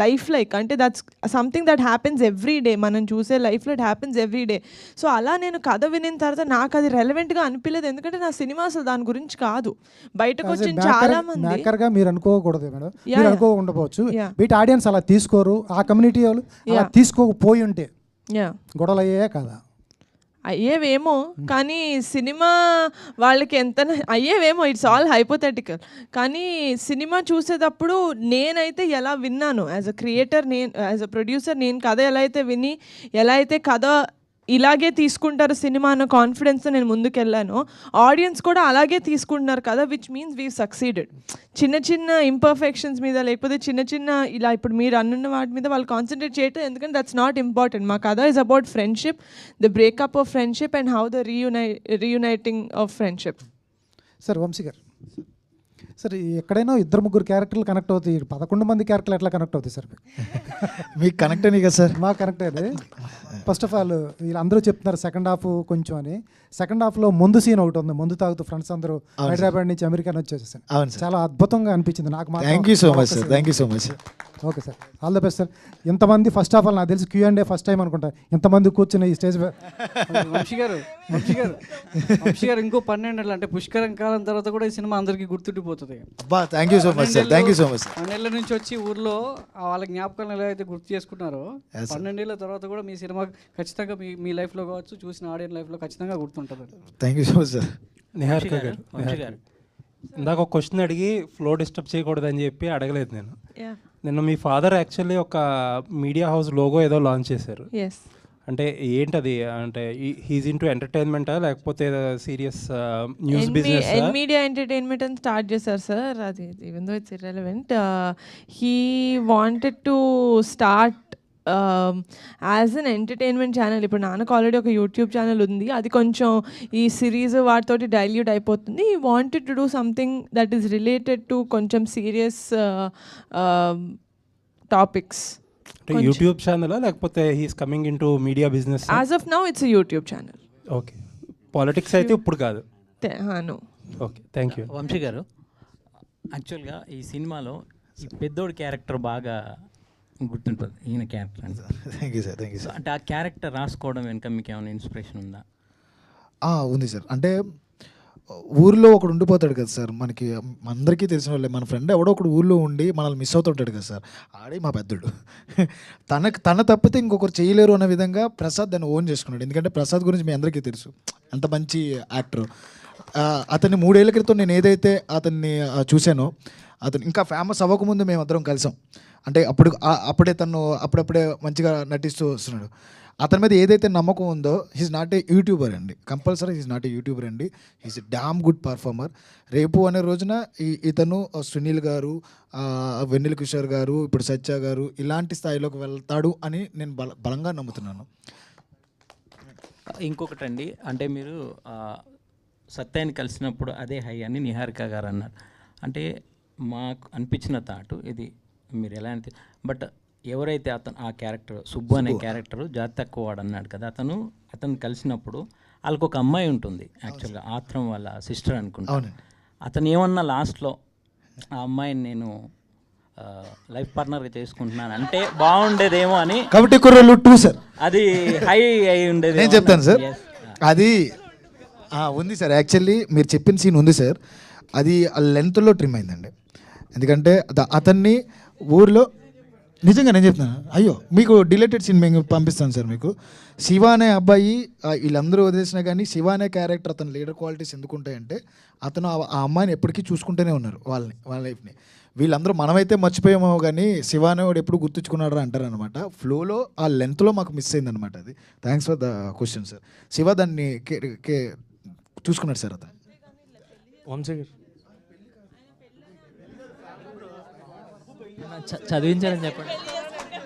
life like, అంటే that's something that happens every day. మనం చూసే లైఫ్లో it happens every day. So అలా నేను కథ వినిన తర్వాత నాకు అది రెలవెంట్గా అనిపించలేదు. ఎందుకంటే నా సినిమా అసలు దాని గురించి కాదు. బయటకు వచ్చిన చాలా మంది మేకర్గా మీరు అనుకోకూడదు మేడం, మీరు అనుకోకుండవచ్చు. బయట ఆడియన్స్ అలా తీసుకోరు, ఆ కమ్యూనిటీ వాళ్ళు అలా తీసుకోకపోయి ఉంటే గొడవలు అయ్యాయా కదా? అయ్యేవేమో, కానీ సినిమా వాళ్ళకి ఎంత అయ్యేవేమో, ఇట్స్ ఆల్ హైపోథెటికల్. కానీ సినిమా చూసేటప్పుడు నేనైతే ఎలా విన్నాను as a creator, as a producer, నేను కథ ఎలా అయితే కథ ఇలాగే తీసుకుంటారు సినిమా అన్న కాన్ఫిడెన్స్తో నేను ముందుకెళ్ళాను. ఆడియన్స్ కూడా అలాగే తీసుకుంటున్నారు కదా, విచ్ మీన్స్ వీ సక్సీడెడ్. చిన్న ఇంపర్ఫెక్షన్స్ మీద, లేకపోతే చిన్న ఇలా ఇప్పుడు మీరు అన్నున్న వాటి మీద వాళ్ళు కాన్సన్ట్రేట్ చేయటం, ఎందుకంటే దట్స్ నాట్ ఇంపార్టెంట్. మా కథ is about friendship, the breakup of friendship and how the reuniting of friendship. Sir Vamsi garu, sir ఎక్కడైనా 2-3 క్యారెక్టర్లు కనెక్ట్ అవుతాయి, 11 మంది క్యారెక్టర్లు ఎట్లా కనెక్ట్ అవుతాయి సార్? మీకు కనెక్ట్ అయినాయి కదా సార్? మాకు కనెక్ట్ అయ్యేది. ఫస్ట్ ఆఫ్ ఆల్ వీళ్ళందరూ చెప్తున్నారు సెకండ్ హాఫ్ కొంచెం అని. సెకండ్ హాఫ్లో ముందు సీన్ ఒకటి ఉంది, ముందు తాగుతూ ఫ్రెండ్స్ అందరూ హైదరాబాద్ నుంచి అమెరికా వచ్చేసాను. చాలా అద్భుతంగా అనిపించింది నాకు. Thank you so much sir. Thank you so much. Okay sir, all the best sir. ఇంతమంది ఫస్ట్ ఆఫ్ ఆల్ నాకు తెలిసి Q&A ఫస్ట్ టైం అనుకుంటా ఇంతమంది కూర్చుని ఈ స్టేజ్. వంశీ గారు ఇంకో 12 ఏళ్ళు అంటే పుష్కరం కాలం తర్వాత కూడా ఈ సినిమా అందరికీ గుర్తుండిపోతుంది. Thank you so much sir. Thank you so much. 12 నుంచి వచ్చి ఊర్లో వాళ్ళ జ్ఞాపకాలను ఎలా అయితే గుర్తు చేసుకుంటున్నారో, 12 ఏళ్ళ తర్వాత కూడా మీ సినిమా ఖచ్చితంగా మీ లైఫ్లో కావచ్చు, చూసిన ఆడియన్స్ లైఫ్లో ఖచ్చితంగా గుర్తుంటుంది. Thank you so much sir. Niharika గారు, ఇందాక ఒక క్వశ్చన్ అడిగి ఫ్లో డిస్టర్బ్ చేయకూడదని చెప్పి అడగలేదు నేను. నిన్న మీ ఫాదర్ యాక్చువల్లీ ఒక మీడియా హౌస్ లోగో ఏదో లాంచ్ చేశారు. అంటే ఏంటది? అంటే హీజ్ ఇంటూ ఎంటర్టైన్మెంటా లేకపోతే serious news business? Media entertainment అని స్టార్ట్ చేశారు సార్. అది even though it's irrelevant, he wanted to start as an entertainment channel. ఇప్పుడు నాన్నకు ఆల్రెడీ ఒక యూట్యూబ్ ఛానల్ ఉంది, అది కొంచెం ఈ సిరీస్ వాటితోటి డైల్యూట్ అయిపోతుంది. He wanted to do something that is related to కొంచెం సీరియస్ టాపిక్స్. యూట్యూబ్ ఛానలా లేకపోతే he's coming in to media business? As of now it's YouTube channel. Okay, politics అయితే ఇప్పుడు కాదు. No. Okay, thank you. Vamsi garu, యాక్చువల్గా ఈ సినిమాలో ఈ పెద్దోడి క్యారెక్టర్ బాగా గుర్తుంటుంది, ఈయన క్యారెక్టర్ అంటే. Thank you sir, thank you sir. అంటే ఆ క్యారెక్టర్ రాసుకోవడం వెనుక మీకు ఏమైనా ఇన్స్పిరేషన్ ఉందా? ఉంది సార్. అంటే ఊర్లో ఒకడు ఉండిపోతాడు కదా సార్, మనకి అందరికీ తెలిసిన వాళ్ళే. మన ఫ్రెండ్ ఎవడో ఒకడు ఊళ్ళో ఉండి మనల్ని మిస్ అవుతుంటాడు కదా సార్, ఆడే మా పెద్దోడు. తన తప్పితే ఇంకొకరు చేయలేరు అనే విధంగా ప్రసాద్ దాన్ని ఓన్ చేసుకున్నాడు. ఎందుకంటే ప్రసాద్ గురించి మీ అందరికీ తెలుసు, అంత మంచి యాక్టర్. అతన్ని 3 ఏళ్ల క్రితం నేను ఏదైతే అతన్ని చూశానో, అతను ఇంకా ఫేమస్ అవ్వకముందు మేము అందరం కలిసాం. అంటే అప్పుడప్పుడే మంచిగా నటిస్తూ వస్తున్నాడు. అతని మీద ఏదైతే నమ్మకం ఉందో, హీస్ నాట్ ఏ యూట్యూబర్ అండి, compulsory he's not a YouTuber అండి, హీస్ డామ్ గుడ్ పర్ఫార్మర్. రేపు అనే రోజున ఇతను సునీల్ గారు, వెన్నెల కిషోర్ గారు, ఇప్పుడు సత్య గారు ఇలాంటి స్థాయిలోకి వెళ్తాడు అని నేను బలంగా నమ్ముతున్నాను. ఇంకొకటి అండి, అంటే మీరు సత్యాన్ని కలిసినప్పుడు అదే హై అని నిహారిక గారు అన్నారు. అంటే మాకు అనిపించిన థాట్ ఇది, మీరు ఎలా అంటే, బట్ ఎవరైతే ఆ క్యారెక్టర్ సుబ్బు అనే క్యారెక్టర్ జాతి తక్కువ వాడు అన్నాడు కదా, అతను కలిసినప్పుడు వాళ్ళకు ఒక అమ్మాయి ఉంటుంది, యాక్చువల్గా ఆత్రం వాళ్ళ సిస్టర్ అనుకుంటాను. అతను ఏమన్నా లాస్ట్లో ఆ అమ్మాయిని నేను లైఫ్ పార్ట్నర్గా చేసుకుంటున్నాను అంటే బాగుండేదేమో అని. కాబట్టి కుర్రోళ్ళు 2 సార్, అది హై అయి ఉండేది. నేను చెప్తాను సార్, అది ఉంది సార్. యాక్చువల్లీ మీరు చెప్పిన సీన్ ఉంది సార్, అది లెంత్లో ట్రిమ్ అయిందండి. ఎందుకంటే అతన్ని ఊర్లో నిజంగా నేను చెప్తున్నాను, అయ్యో మీకు డిలేటెడ్ సీన్ మేము పంపిస్తాను సార్ మీకు. శివ అనే అబ్బాయి వీళ్ళందరూ వదిలేసినా కానీ శివ అనే క్యారెక్టర్ అతను లీడర్ క్వాలిటీస్ ఎందుకు ఉంటాయంటే, అతను ఆ అమ్మాయిని ఎప్పటికీ చూసుకుంటూనే ఉన్నారు, వాళ్ళ లైఫ్ని. వీళ్ళందరూ మనమైతే మర్చిపోయామో కానీ శివ అనేవాడు ఎప్పుడు గుర్తుంచుకున్నాడు అంటారు అనమాట. ఫ్లోలో ఆ లెంత్లో మాకు మిస్ అయిందనమాట. అది thanks for the question sir. Shiva దాన్ని చూసుకున్నాడు సార్ అతను. వంశీ గారు చదివించారని చెప్పండి.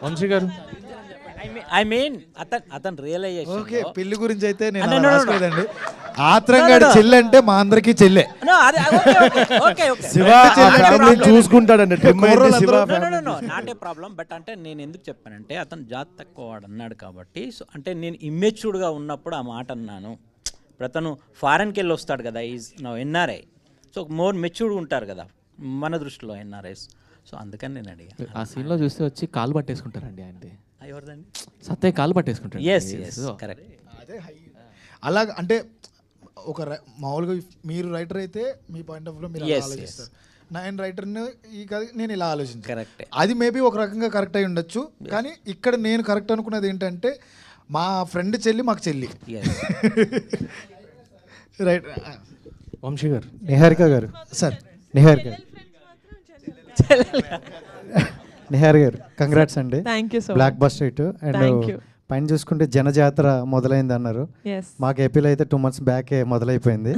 వంశీ గారు, ఐ మీన్ అతను రియలైజేషన్. ఓకే, పెళ్లి గురించి అయితే నేను రాసుకోలేదండి. ఆత్రంగాడు చెల్లి అంటే మా అందరికీ చెల్లె. చూసుకుంటాడండి, నాట్ ఏ ప్రాబ్లం. బట్ అంటే నేను ఎందుకు చెప్పానంటే, అతను జాతి తక్కువ వాడు అన్నాడు కాబట్టి, సో అంటే నేను ఇమ్మెచ్యూర్డ్గా ఉన్నప్పుడు ఆ మాట అన్నాను. ఇప్పుడు అతను ఫారెన్కి వెళ్ళి వస్తాడు కదా, ఈజ్ నా ఎన్ఆర్ఐ, సో మోర్ మెచ్యూర్డ్గా ఉంటారు కదా మన దృష్టిలో ఎన్ఆర్ఐస్. సో అందుకని నేను అడిగాను. ఆ సీన్లో చూస్తే వచ్చి కాలు పట్టేసుకుంటారండి ఆయన. ఎవరిదండి? సత్య కాలు పట్టేసుకుంటారు. Yes correct. అలా అంటే ఒక మామూలుగా మీరు రైటర్ అయితే మీ పాయింట్ ఆఫ్ వ్యూలో మీరు ఆలోచిస్తారు, నేను రైటర్ని ఈ కథ నేను ఇలా ఆలోచించాను. కరెక్ట్. అది మేబీ ఒక రకంగా కరెక్ట్ అయి ఉండొచ్చు, కానీ ఇక్కడ నేను కరెక్ట్ అనుకున్నది ఏంటంటే, మా ఫ్రెండ్ చెల్లి మాకు చెల్లి. రైట్. వంశీ గారు, నిహారిక గారు సార్, నిహారిక గారు కంగ్రాట్స్ అండి. Block buster hit. అండ్ పైన చూసుకుంటే జనజాతర మొదలైంది అన్నారు. మాకు ఏపీలో అయితే 2 months బ్యాకే మొదలైపోయింది.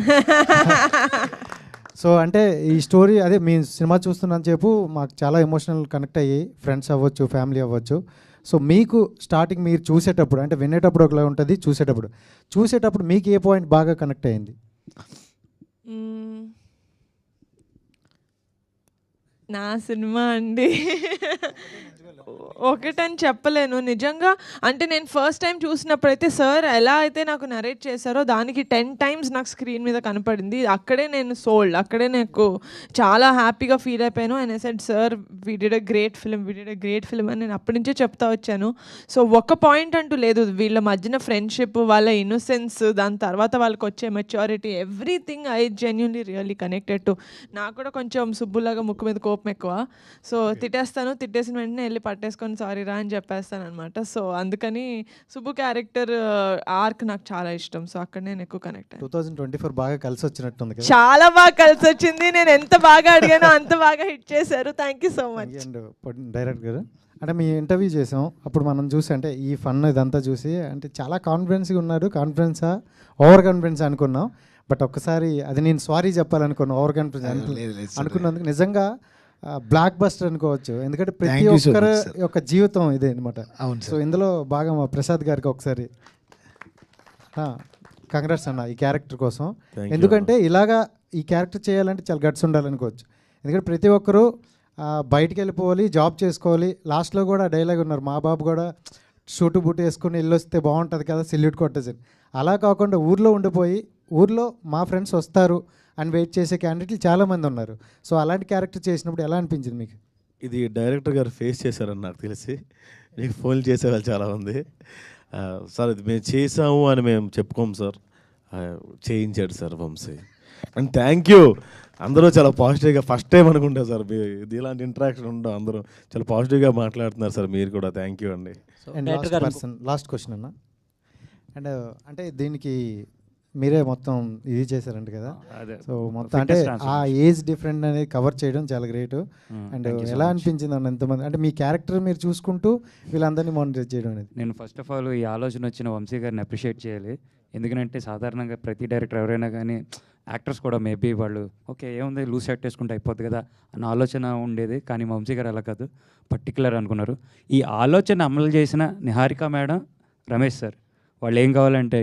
సో అంటే ఈ స్టోరీ అదే మీ సినిమా చూస్తున్నాను చెప్పు మాకు చాలా ఎమోషనల్ కనెక్ట్ అయ్యి, ఫ్రెండ్స్ అవ్వచ్చు, ఫ్యామిలీ అవ్వచ్చు. సో మీకు స్టార్టింగ్ మీరు చూసేటప్పుడు అంటే వినేటప్పుడు ఒకలా ఉంటుంది, చూసేటప్పుడు మీకు ఏ పాయింట్ బాగా కనెక్ట్ అయ్యింది? నా సినిమా అండి ఒకటని చెప్పలేను నిజంగా. అంటే నేను ఫస్ట్ టైం చూసినప్పుడైతే సార్ ఎలా అయితే నాకు నరేట్ చేశారో దానికి 10 times నాకు స్క్రీన్ మీద కనపడింది. అక్కడే నేను సోల్డ్, అక్కడే నాకు చాలా హ్యాపీగా ఫీల్ అయిపోయాను. And I said sir we did a great film అని నేను అప్పటి నుంచే చెప్తా వచ్చాను. సో ఒక పాయింట్ అంటూ లేదు, వీళ్ళ మధ్యన ఫ్రెండ్షిప్, వాళ్ళ ఇన్నోసెన్స్, దాని తర్వాత వాళ్ళకి వచ్చే maturity, everything I genuinely really connected to. నాకు కూడా కొంచెం సుబ్బులాగా ముక్కు మీద కోపం ఎక్కువ. సో తిట్టేసిన వెంటనే వెళ్ళి పట్టేసుకొని సారీ రా అని చెప్పేస్తాను అనమాట. సో అందుకని సుబ్బు క్యారెక్టర్ ఆర్క్ నాకు చాలా ఇష్టం. సో అక్కడ నేను ఎక్కువ కనెక్ట్ అయ్యాను. 2024 బాగా కలిసి వచ్చినట్టుంది కదా? చాలా బాగా కలిసి వచ్చింది. నేను ఎంత బాగా అడిగానో అంత బాగా హిట్ చేశారు. Thank you so much. And director గారు, అంటే మీ ఇంటర్వ్యూ చేసాం అప్పుడు మనం చూసి అంటే ఈ ఫన్ ఇదంతా చూసి అంటే చాలా కాన్ఫిడెన్స్గా ఉన్నారు. కాన్ఫిడెన్సా ఓవర్ కాన్ఫిడెన్స్ అనుకున్నాం. బట్ ఒక్కసారి అది నేను సారీ చెప్పాలనుకున్నాను, ఓవర్ కాన్ఫిడెన్స్ అనుకున్నందుకు. నిజంగా బ్లాక్ బస్టర్ అనుకోవచ్చు, ఎందుకంటే ప్రతి ఒక్కరి యొక్క జీవితం ఇదే అనమాట. సో ఇందులో బాగా మా ప్రసాద్ గారికి ఒకసారి కంగ్రాట్స్ అన్న ఈ క్యారెక్టర్ కోసం. ఎందుకంటే ఇలాగా ఈ క్యారెక్టర్ చేయాలంటే చాలా గట్స్ ఉండాలనుకోవచ్చు. ఎందుకంటే ప్రతి ఒక్కరూ బయటికి వెళ్ళిపోవాలి, జాబ్ చేసుకోవాలి. లాస్ట్లో కూడా డైలాగ్ ఉన్నారు, మా బాబు కూడా షూటు బూటు వేసుకుని వెళ్ళొస్తే బాగుంటుంది కదా, సెల్యూట్ కొట్టేసి. అలా కాకుండా ఊర్లో ఉండిపోయి ఊర్లో మా ఫ్రెండ్స్ వస్తారు అని వెయిట్ చేసే క్యాండిడేట్లు చాలామంది ఉన్నారు. సో అలాంటి క్యారెక్టర్ చేసినప్పుడు ఎలా అనిపించింది మీకు? ఇది డైరెక్టర్ గారు ఫేస్ చేశారని నాకు తెలిసి, నీకు ఫోన్ చేసేవాళ్ళు చాలామంది. సార్ ఇది మేము చేసాము అని మేము చెప్పుకోము సార్, చేయించాడు sir Vamsi. And thank you, అందరూ చాలా పాజిటివ్గా, ఫస్ట్ టైం అనుకుంటా సార్ ఇది ఇలాంటి ఇంటరాక్షన్ ఉండవు, అందరూ చాలా పాజిటివ్గా మాట్లాడుతున్నారు సార్, మీరు కూడా థ్యాంక్ యూ అండి. అండ్ లాస్ట్ క్వశ్చన్ అన్న, అండ్ అంటే దీనికి మీరే మొత్తం ఇది చేశారంట కదా, సో మొత్తం అంటే ఆ ఏజ్ డిఫరెంట్ అనేది కవర్ చేయడం చాలా గ్రేట్. అండ్ ఎలా అనిపించింది అన్న ఎంతమంది, అంటే మీ క్యారెక్టర్ మీరు చూసుకుంటూ వీళ్ళందరినీ మానిటర్ చేయడం అనేది? నేను ఫస్ట్ ఆఫ్ ఆల్ ఈ ఆలోచన వచ్చిన వంశీ గారిని అప్రిషియేట్ చేయాలి. ఎందుకంటే సాధారణంగా ప్రతి డైరెక్టర్ ఎవరైనా కానీ, యాక్టర్స్ కూడా మేబీ వాళ్ళు ఓకే ఏముంది లూజ్ యాక్ట్ వేసుకుంటే అయిపోద్ది కదా అన్న ఆలోచన ఉండేది. కానీ వంశీ గారు అలా కాదు, పర్టికులర్ అనుకున్నారు. ఈ ఆలోచన అమలు చేసిన నిహారిక మేడం, రమేష్ సార్, వాళ్ళు ఏం కావాలంటే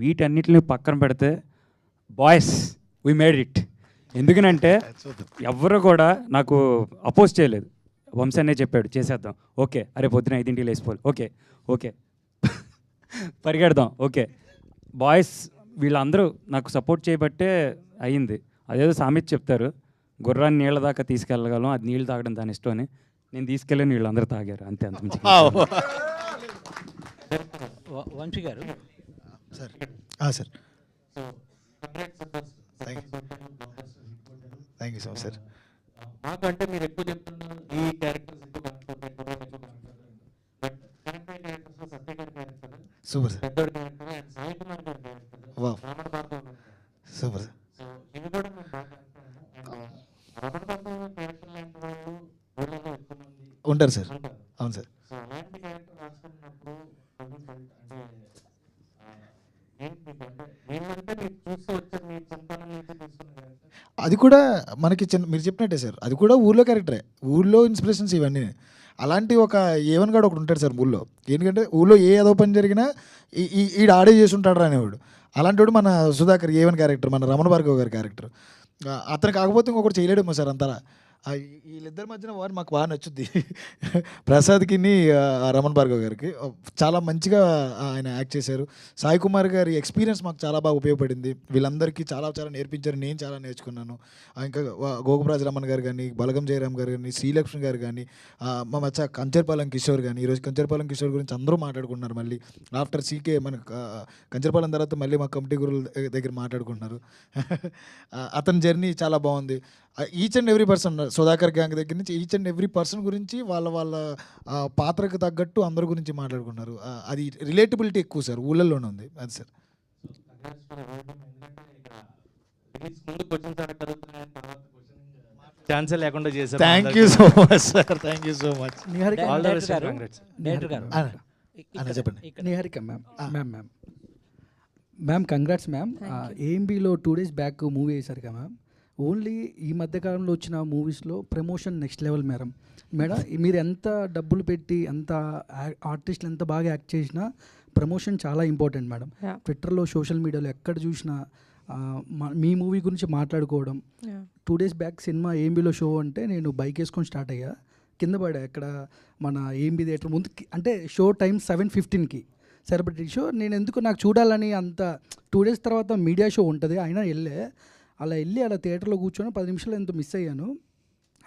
వీటన్నిటిని పక్కన పెడితే బాయ్స్ వీ మేడ్ ఇట్. ఎందుకనంటే ఎవరు కూడా నాకు అపోజ్ చేయలేదు. వంశీ అనే చెప్పాడు చేసేద్దాం, ఓకే, అరే పొద్దున 5 లేసిపోవాలి, ఓకే ఓకే పరిగెడదాం, ఓకే. బాయ్స్ వీళ్ళందరూ నాకు సపోర్ట్ చేయబట్టే అయ్యింది. అదేదో సామెత చెప్తారు, గుర్రాన్ని నీళ్ళ దాకా తీసుకెళ్ళగలం, అది నీళ్ళు తాగడం దాని ఇష్టం అని. నేను తీసుకెళ్ళి వీళ్ళందరూ తాగారు, అంతే. అంత Vamsi garu sir sir thank you so much sir. మాకంటే మీరు ఎక్కువ చెప్తున్నారు ఈ characters super sir, wow super sir. ఉంటారు సార్, అవును సార్. అది కూడా మనకి మీరు చెప్పినట్టే సార్, అది కూడా ఊళ్ళో క్యారెక్టరే, ఊళ్ళో ఇన్స్పిరేషన్స్ ఇవన్నీ. అలాంటి ఒక ఏవన్ గాడు ఒకటి ఉంటాడు సార్ ఊళ్ళో, ఎందుకంటే ఊళ్ళో ఏ ఏదో పని జరిగినా ఈడు ఆడే చేసి ఉంటాడు అనేవాడు. అలాంటి వాడు మన సుధాకర్ ఏవన్ క్యారెక్టర్, మన రమణ భార్గవ్ గారి క్యారెక్టర్. అతను కాకపోతే ఇంకొకటి చేయలేడేమో సార్ అంతలా. వీళ్ళిద్దరి మధ్యన వారు మాకు బాగా నచ్చుద్ది, ప్రసాద్కి రమణ్ భార్గవ్ గారికి. చాలా మంచిగా ఆయన యాక్ట్ చేశారు. సాయి కుమార్ గారి ఎక్స్పీరియన్స్ మాకు చాలా బాగా ఉపయోగపడింది. వీళ్ళందరికీ చాలా చాలా నేర్పించారు, నేను చాలా నేర్చుకున్నాను. ఇంకా గోగురాజ్ రమణ్ గారు కానీ, బలగం జయరామ్ గారు కానీ, శ్రీలక్ష్మి గారు కానీ, మా మచ్చ కంచర్పాలెం కిషోర్ కానీ. ఈరోజు కంచర్పాలెం కిషోర్ గురించి అందరూ మాట్లాడుకుంటున్నారు. మళ్ళీ ఆఫ్టర్ సీకే మన కంచర్పాలెం తర్వాత మళ్ళీ మా కమిటీ గురువుల దగ్గర మాట్లాడుకుంటున్నారు. అతని జర్నీ చాలా బాగుంది. Each and every person, Sudhakar gang దగ్గర నుంచి ఈచ్ అండ్ ఎవ్రీ పర్సన్ గురించి వాళ్ళ పాత్రకు తగ్గట్టు అందరి గురించి మాట్లాడుకున్నారు. అది రిలేటబిలిటీ ఎక్కువ సార్, ఊళ్ళల్లోనే ఉంది అది సార్. ఛాన్సే లేకుండా చేశారు. Thank you so much sir, thank you so much. చెప్పండి. Niharika ma'am congrats ma'am. ఏఎంబీలో 2 days బ్యాక్ మూవీ వేశారు కదా మ్యామ్. ఓన్లీ ఈ మధ్యకాలంలో వచ్చిన మూవీస్లో ప్రమోషన్ నెక్స్ట్ లెవెల్ మేడం. మీరు ఎంత డబ్బులు పెట్టి ఎంత ఆర్టిస్టులు ఎంత బాగా యాక్ట్ చేసినా ప్రమోషన్ చాలా ఇంపార్టెంట్ మేడం. ట్విట్టర్లో సోషల్ మీడియాలో ఎక్కడ చూసినా మీ మూవీ గురించి మాట్లాడుకోవడం. 2 days బ్యాక్ సినిమా ఏఎంబీలో షో అంటే నేను బైక్ వేసుకొని స్టార్ట్ అయ్యా, కింద పడా ఇక్కడ మన ఏఎంబీ థియేటర్ ముందు. అంటే షో టైం 7:15కి సెలబ్రిటీ షో. నేను ఎందుకు నాకు చూడాలని అంత 2 days తర్వాత మీడియా షో ఉంటుంది అయినా అలా వెళ్ళి అలా థియేటర్లో కూర్చొని 10 నిమిషాలు ఎంతో మిస్ అయ్యాను.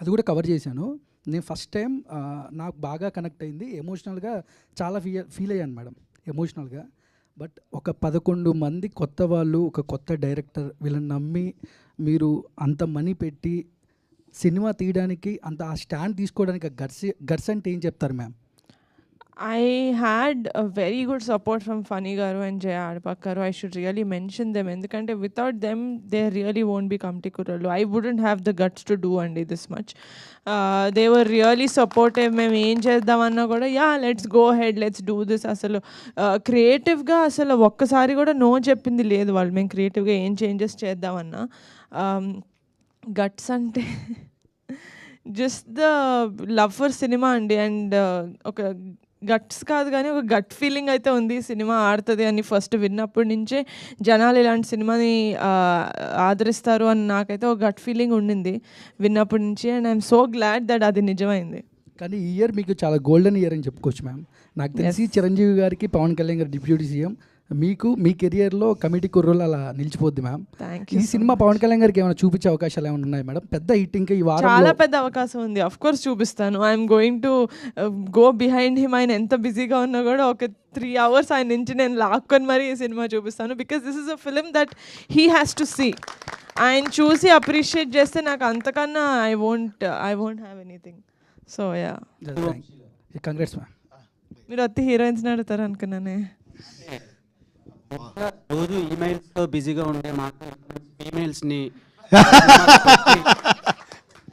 అది కూడా కవర్ చేశాను. నేను ఫస్ట్ టైం నాకు బాగా కనెక్ట్ అయింది, ఎమోషనల్గా చాలా ఫీల్ అయ్యాను మేడం, ఎమోషనల్గా. బట్ ఒక 11 మంది కొత్త వాళ్ళు, ఒక కొత్త డైరెక్టర్, వీళ్ళని నమ్మి మీరు అంత మనీ పెట్టి సినిమా తీయడానికి అంత ఆ స్టాండ్ తీసుకోవడానికి గర్స్ అంటే ఏం చెప్తారు ma'am? I had a very good support from Funny Garu and Jaya Adpakkaru. I should really mention them. Endukante without them, they really won't be Kamti Kurallu. I wouldn't have the guts to do and this much. They were really supportive. Mem em cheddam kuda, yeah, let's go ahead, let's do this. Asalu creative ga asalu okkasari kuda no cheppindi ledhu vallu. Mem creative ga em changes cheddam anna. Guts ante just the love for cinema and okay guts కాదు కానీ ఒక gut feeling అయితే ఉంది cinema ఆడుతుంది అని first విన్నప్పటి నుంచే జనాలు ఇలాంటి సినిమాని ఆదరిస్తారు అని నాకైతే ఒక గట్ ఫీలింగ్ ఉండింది విన్నప్పటి నుంచి. And I'm so glad that అది నిజమైంది. కానీ ఈ ఇయర్ మీకు చాలా గోల్డెన్ ఇయర్ అని చెప్పుకోవచ్చు మ్యామ్. నాకు తెలిసి చిరంజీవి గారికి, పవన్ కళ్యాణ్ గారు డిప్యూటీ సీఎం, మీకు మీ కెరియర్లో కమిటీ కుర్రోలు అలా నిలిచిపోద్ది మ్యామ్. ఈ సినిమా పవన్ కళ్యాణ్ గారికి ఏమైనా చూపించే అవకాశాలు ఏమైనా ఉన్నాయి మేడం? పెద్ద హిట్ ఇంకా ఈ వారం చాలా పెద్ద అవకాశం ఉంది. అఫ్ కోర్స్ చూపిస్తాను. I'm going to go behind him. ఆయన ఎంత బిజీగా ఉన్నా కూడా ఒక 3 hours ఆయన నుంచి నేను లాక్కొని మరీ ఈ సినిమా చూపిస్తాను. Because this is a film that he has to see. ఆయన చూసి అప్రిషియేట్ చేస్తే నాకు అంతకన్నా I won't have anything. So yeah, congrats ma'am. మీరు అత్తి హీరోయిన్స్ని అడుగుతారు అనుకున్నానే. రోజు ఈమెయిల్స్తో బిజీగా ఉండే మాకు ఫీమేల్స్ని